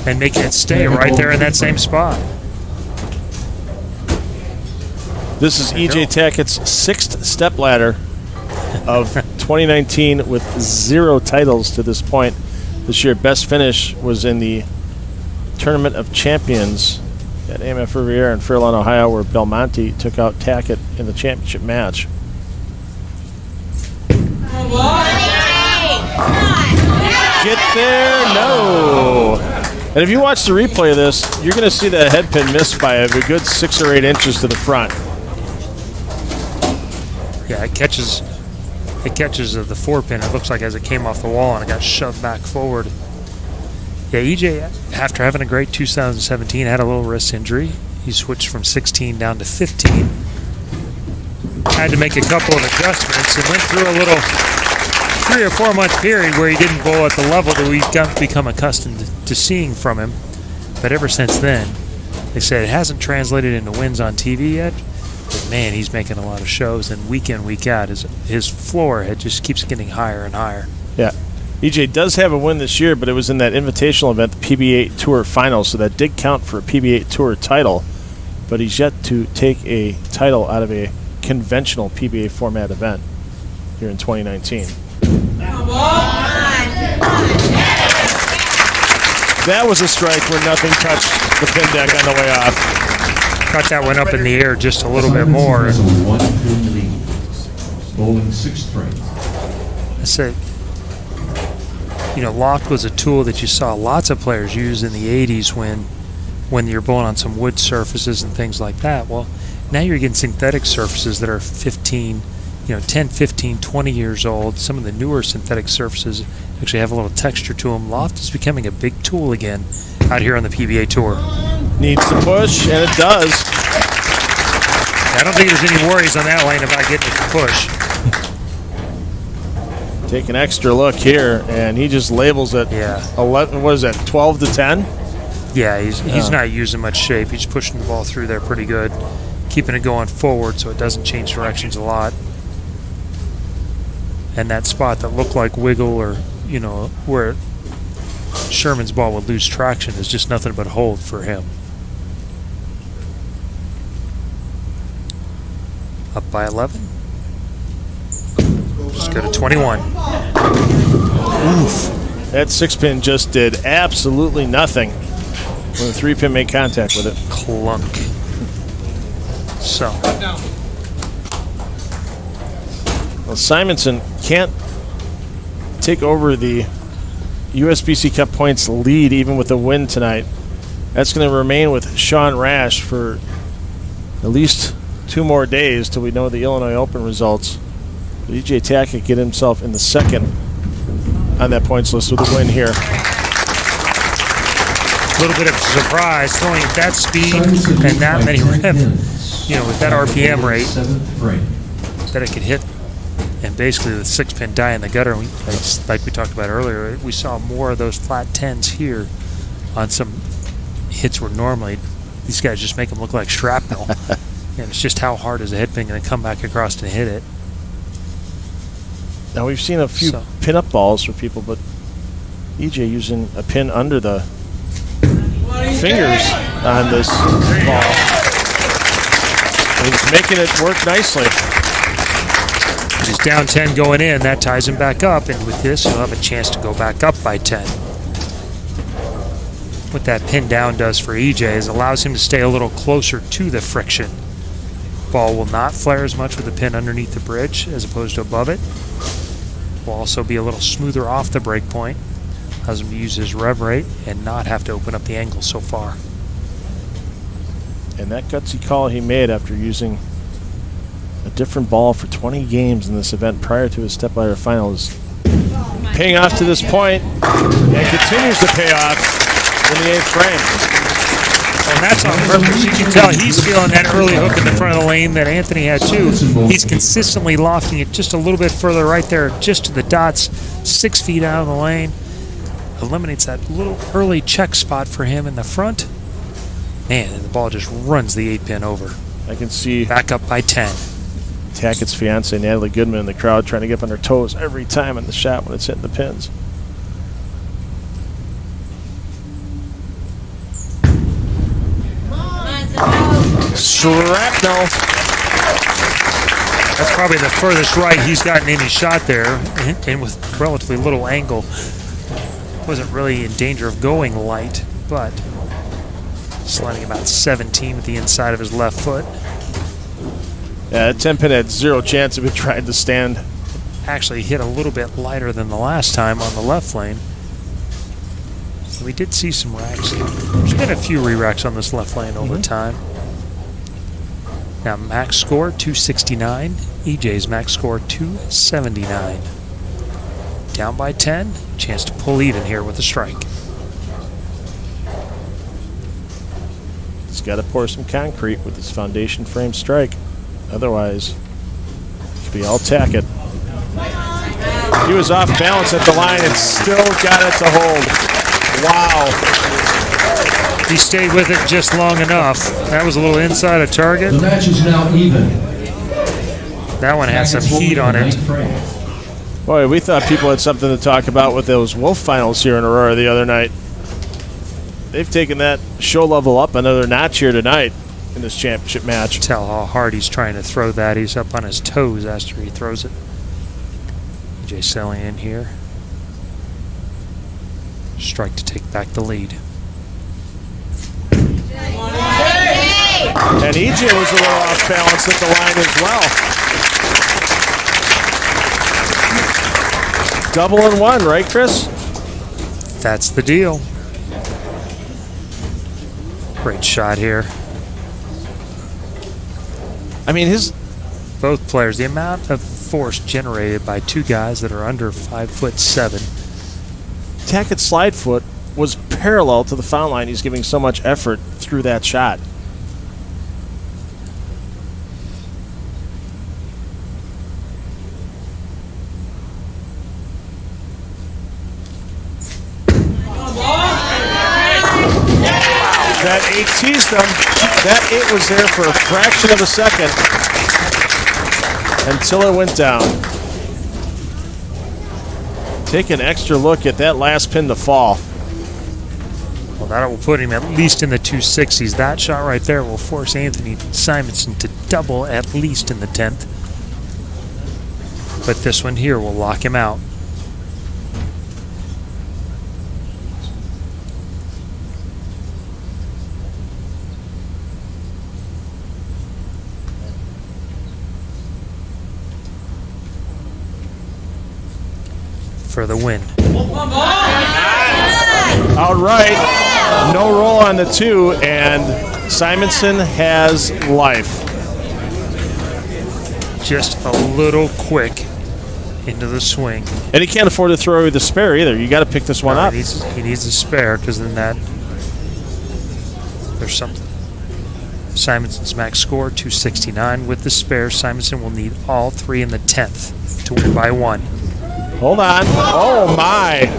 and making it stay right there in that same spot. This is EJ Tackett's 6th stepladder of 2019 with 0 titles to this point. This year, best finish was in the Tournament of Champions at AMF Riviera in Fairlawn, Ohio, where Belmonte took out Tackett in the championship match. Get there, no. And if you watch the replay of this, you're going to see that head pin missed by a good 6 or 8 inches to the front. Yeah, it catches the 4-pin. It looks like as it came off the wall and it got shoved back forward. Yeah, EJ, after having a great 2017, had a little wrist injury. He switched from 16 down to 15. Had to make a couple of adjustments and went through a little 3 or 4 month period where he didn't bowl at the level that we've become accustomed to seeing from him. But ever since then, they said it hasn't translated into wins on TV yet. But man, he's making a lot of shows, and week in, week out, his floor just keeps getting higher and higher. Yeah. EJ does have a win this year, but it was in that invitational event, the PBA Tour Finals, so that did count for a PBA Tour title, but he's yet to take a title out of a conventional PBA format event. here in 2019. That was a strike where nothing touched the pin deck on the way off. Got that one up in the air just a little bit more. Bowling 6th frame. I said, you know, loft was a tool that you saw lots of players use in the 80s when you're bowling on some wood surfaces and things like that. Well, now you're getting synthetic surfaces that are 10, 15, 20 years old. Some of the newer synthetic surfaces actually have a little texture to them. Loft is becoming a big tool again out here on the PBA Tour. Needs to push, and it does. I don't think there's any worries on that lane about getting it to push. Take an extra look here, and he just labels it. Yeah. 11. What is that? 12 to 10. Yeah, he's not using much shape. He's pushing the ball through there pretty good, keeping it going forward so it doesn't change directions a lot. And that spot that looked like wiggle, or where Sherman's ball would lose traction, is just nothing but hold for him. Up by 11. Just go to 21. Oof. That 6-pin just did absolutely nothing when the 3-pin made contact with it. Clunk. So. Well, Simonsen can't take over the USBC Cup points lead even with a win tonight. That's going to remain with Sean Rash for at least 2 more days till we know the Illinois Open results. EJ Tackett get himself in the second on that points list with a win here. A little bit of surprise throwing at that speed and that many rev, with that RPM rate, that it could hit. And basically the 6-pin die in the gutter, like we talked about earlier, we saw more of those flat 10s here on some hits where normally these guys just make them look like shrapnel. And it's just how hard is a head pin going to come back across and hit it. Now we've seen a few pin-up balls for people, but EJ using a pin under the fingers on this ball. And he's making it work nicely. He's down 10 going in. That ties him back up, and with this, he'll have a chance to go back up by 10. What that pin down does for EJ is allows him to stay a little closer to the friction. Ball will not flare as much with the pin underneath the bridge as opposed to above it. Will also be a little smoother off the break point. Allows him to use his rev rate and not have to open up the angle so far. And that gutsy call he made after using a different ball for 20 games in this event prior to his Stepladder final is paying off to this point and continues to pay off in the 8th frame. And that's on purpose. You can tell he's feeling that early hook in the front of the lane that Anthony had too. He's consistently lofting it just a little bit further right there, just to the dots, 6 feet out of the lane. Eliminates that little early check spot for him in the front. Man, and the ball just runs the 8-pin over. I can see back up by 10. Tackett's fiance Natalie Goodman in the crowd trying to get up on her toes every time in the shot when it's hitting the pins. Shrapnel. That's probably the furthest right he's gotten any shot there, and with relatively little angle. Wasn't really in danger of going light, but sliding about 17 with the inside of his left foot. Yeah, that 10-pin had 0 chance if it tried to stand. Actually hit a little bit lighter than the last time on the left lane. So we did see some racks. There's been a few re-racks on this left lane over time. Now max score 269. EJ's max score 279. Down by 10. Chance to pull even here with a strike. He's got to pour some concrete with his foundation frame strike. Otherwise, it could be all Tackett. He was off balance at the line and still got it to hold. Wow. He stayed with it just long enough. That was a little inside of target. The match is now even. That one had some heat on it. Boy, we thought people had something to talk about with those Wolf finals here in Aurora the other night. They've taken that show level up another notch here tonight in this championship match. Tell how hard he's trying to throw that. He's up on his toes after he throws it. EJ selling in here. Strike to take back the lead. And EJ was a little off balance at the line as well. Double and one, right, Chris? That's the deal. Great shot here. I mean, both players, the amount of force generated by two guys that are under 5'7". Tackett's slide foot was parallel to the foul line. He's giving so much effort through that shot. That 8 teased him. That 8 was there for a fraction of a second until it went down. Take an extra look at that last pin to fall. Well, that will put him at least in the 260s. That shot right there will force Anthony Simonsen to double at least in the 10th. But this one here will lock him out. For the win. Outright, no roll on the 2, and Simonsen has life. Just a little quick into the swing. And he can't afford to throw away the spare either. You got to pick this one up. He needs a spare, because then there's something. Simonsen's max score 269 with the spare. Simonsen will need all 3 in the 10th to win by 1. Hold on. Oh, my.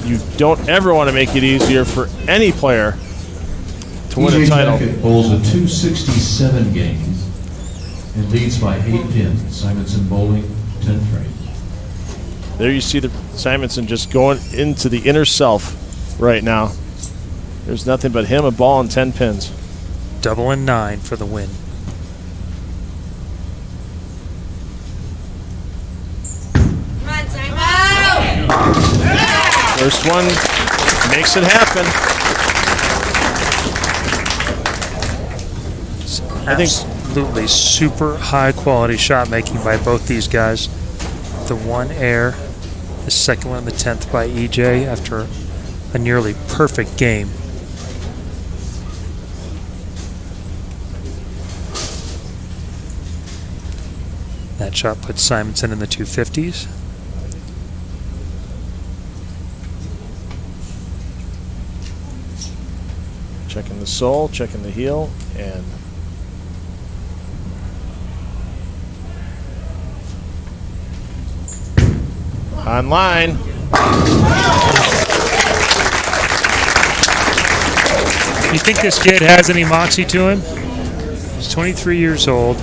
You don't ever want to make it easier for any player to win a title. EJ Tackett bowls a 267 games and leads by 8 pins. Simonsen bowling 10 frames. There you see the Simonsen just going into the inner self right now. There's nothing but him, a ball, and 10 pins. Double and 9 for the win. First one makes it happen. I think absolutely super high quality shot making by both these guys. The one air, the second one in the 10th by EJ after a nearly perfect game. That shot puts Simonsen in the 250s. Checking the sole, checking the heel, and online. You think this kid has any moxie to him? He's 23 years old,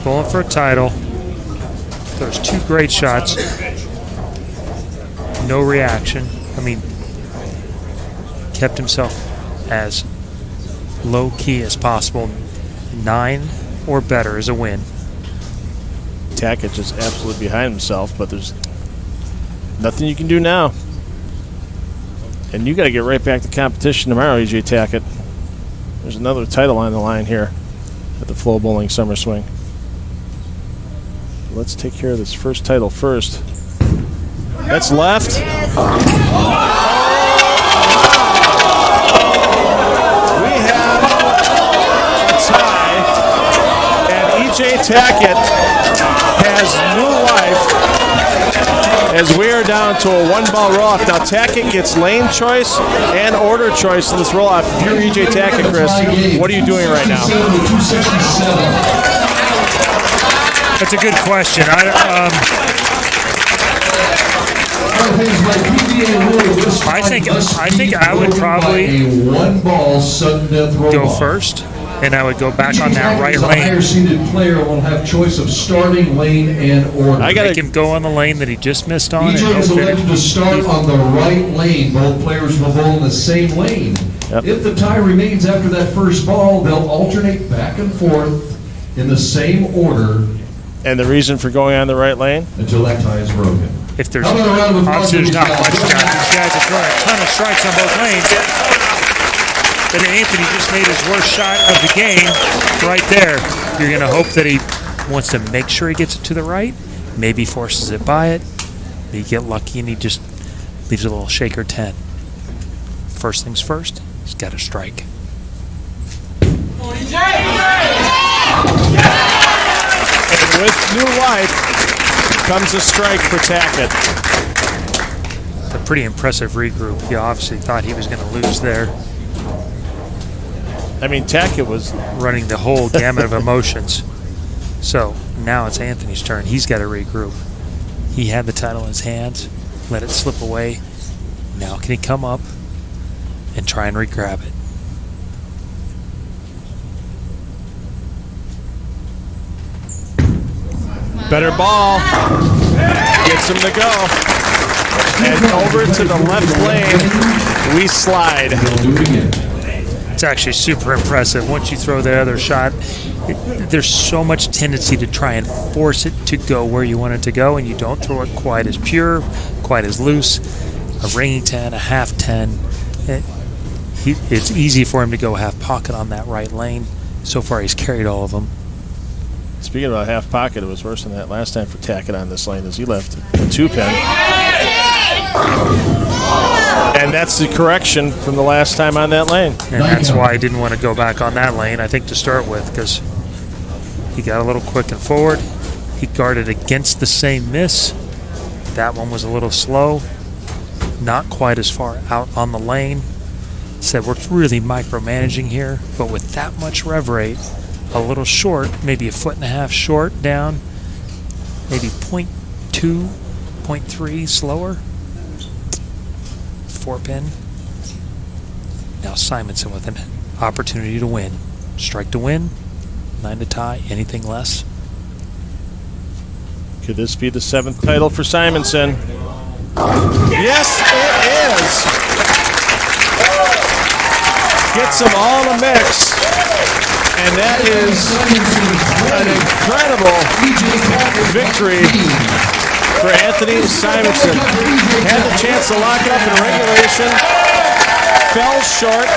bowling for a title. Those 2 great shots. No reaction. I mean, kept himself as low-key as possible. 9 or better is a win. Tackett just absolutely behind himself, but there's nothing you can do now. And you got to get right back to competition tomorrow, EJ Tackett. There's another title on the line here at the Flow Bowling Summer Swing. Let's take care of this first title first. That's left. EJ Tackett has new life as we are down to a 1-ball roll-off. Now Tackett gets lane choice and order choice in this roll-off. If you're EJ Tackett, Chris, what are you doing right now? That's a good question. I think I would probably go first. And I would go back on that right lane. Higher seeded player will have choice of starting lane and order. I gotta make him go on the lane that he just missed on. EJ is elected to start on the right lane. Both players will bowl in the same lane. If the tie remains after that first ball, they'll alternate back and forth in the same order. And the reason for going on the right lane? Until that tie is broken. If there's obviously there's not much time. These guys are throwing a ton of strikes on both lanes. But Anthony just made his worst shot of the game right there. You're going to hope that he wants to make sure he gets it to the right, maybe forces it by it. You get lucky and he just leaves a little shaker 10. First things first, he's got to strike. And with new life comes a strike for Tackett. A pretty impressive regroup. He obviously thought he was going to lose there. I mean, Tackett was running the whole gamut of emotions. So now it's Anthony's turn. He's got to regroup. He had the title in his hands, let it slip away. Now can he come up and try and re-grab it? Better ball. Gets him to go. And over to the left lane, we slide. It's actually super impressive. Once you throw the other shot, there's so much tendency to try and force it to go where you want it to go, and you don't throw it quite as pure, quite as loose. A ringing 10, a half 10. It's easy for him to go half pocket on that right lane. So far, he's carried all of them. Speaking about half pocket, it was worse than that last time for Tackett on this lane as he left a 2-pin. And that's the correction from the last time on that lane. And that's why I didn't want to go back on that lane, I think, to start with, because he got a little quick and forward. He guarded against the same miss. That one was a little slow, not quite as far out on the lane. Said we're really micromanaging here, but with that much rev rate, a little short, maybe a foot and a half short down, maybe 0.2, 0.3 slower. 4-pin. Now Simonsen with an opportunity to win. Strike to win, 9 to tie, anything less. Could this be the 7th title for Simonsen? Yes, it is. Gets them all in a mix. And that is an incredible victory for Anthony Simonsen. Had the chance to lock it up in regulation, fell short,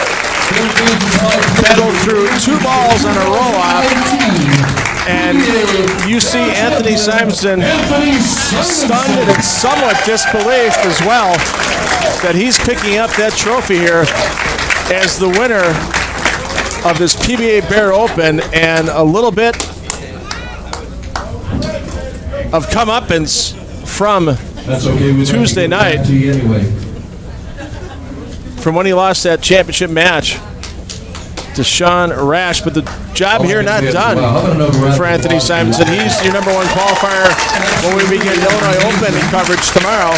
battled through 2 balls on a roll-off, and you see Anthony Simonsen stunned and in somewhat disbelief as well that he's picking up that trophy here as the winner of this PBA Bear Open, and a little bit of comeuppance from Tuesday night, from when he lost that championship match to Sean Rash. But the job here not done for Anthony Simonsen. He's your #1 qualifier when we begin Illinois Open coverage tomorrow.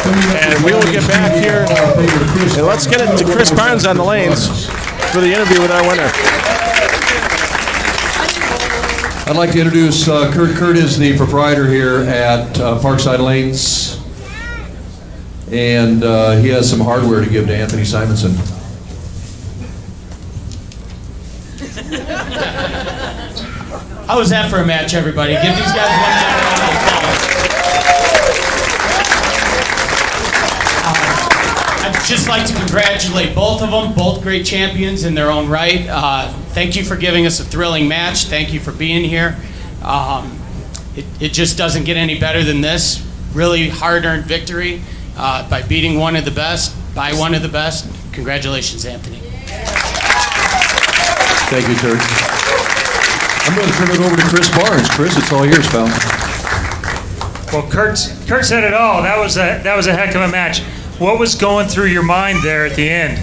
And we will get back here, and let's get it to Chris Barnes on the lanes for the interview with our winner. I'd like to introduce Kurt. Kurt is the proprietor here at Parkside Lanes, and he has some hardware to give to Anthony Simonsen. How was that for a match, everybody? Give these guys one round of applause. I'd just like to congratulate both of them, both great champions in their own right. Thank you for giving us a thrilling match. Thank you for being here. It just doesn't get any better than this. Really hard-earned victory by beating one of the best, by one of the best. Congratulations, Anthony. Thank you, Kurt. I'm going to turn it over to Chris Barnes. Chris, it's all yours, pal. Well, Kurt said it all. That was a heck of a match. What was going through your mind there at the end?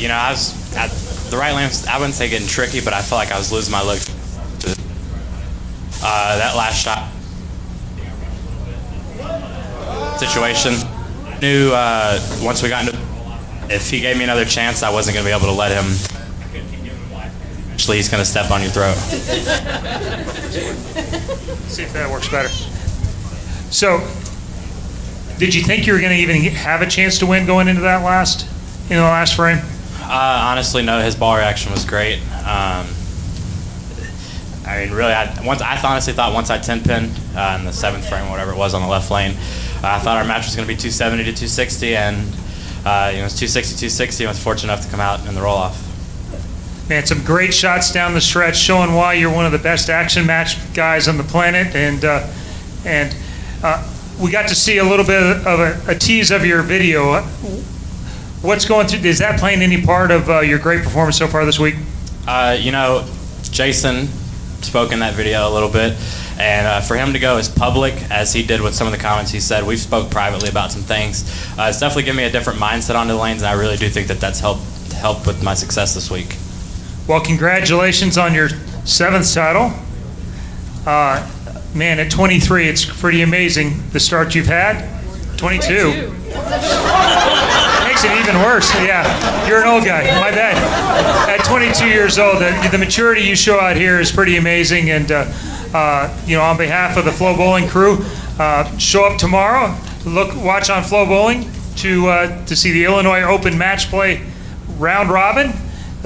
You know, I was at the right lane. I wouldn't say getting tricky, but I felt like I was losing my look. That last shot situation, knew once we got into, if he gave me another chance, I wasn't going to be able to let him. Eventually, he's going to step on your throat. See if that works better. So, did you think you were going to even have a chance to win going into that last frame? Honestly, no. His ball reaction was great. I mean, really, I honestly thought once I 10-pinned in the 7th frame, whatever it was on the left lane, I thought our match was going to be 270 to 260, and it was 260, 260. I was fortunate enough to come out in the roll-off. Man, some great shots down the stretch, showing why you're one of the best action match guys on the planet, and we got to see a little bit of a tease of your video. What's going through? Is that playing any part of your great performance so far this week? Jason spoke in that video a little bit, and for him to go as public as he did with some of the comments he said, we've spoke privately about some things. It's definitely given me a different mindset onto the lanes, and I really do think that that's helped with my success this week. Well, congratulations on your 7th title. Man, at 23, it's pretty amazing the start you've had. 22. Makes it even worse. Yeah, you're an old guy. My bad. At 22 years old, the maturity you show out here is pretty amazing. And on behalf of the Flow Bowling crew, show up tomorrow. Watch on Flow Bowling to see the Illinois Open match play round robin,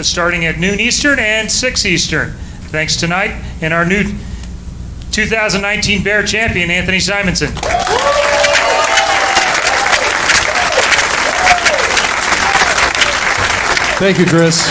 starting at noon Eastern and 6 Eastern. Thanks tonight, and our new 2019 Bear champion, Anthony Simonsen. Thank you, Chris.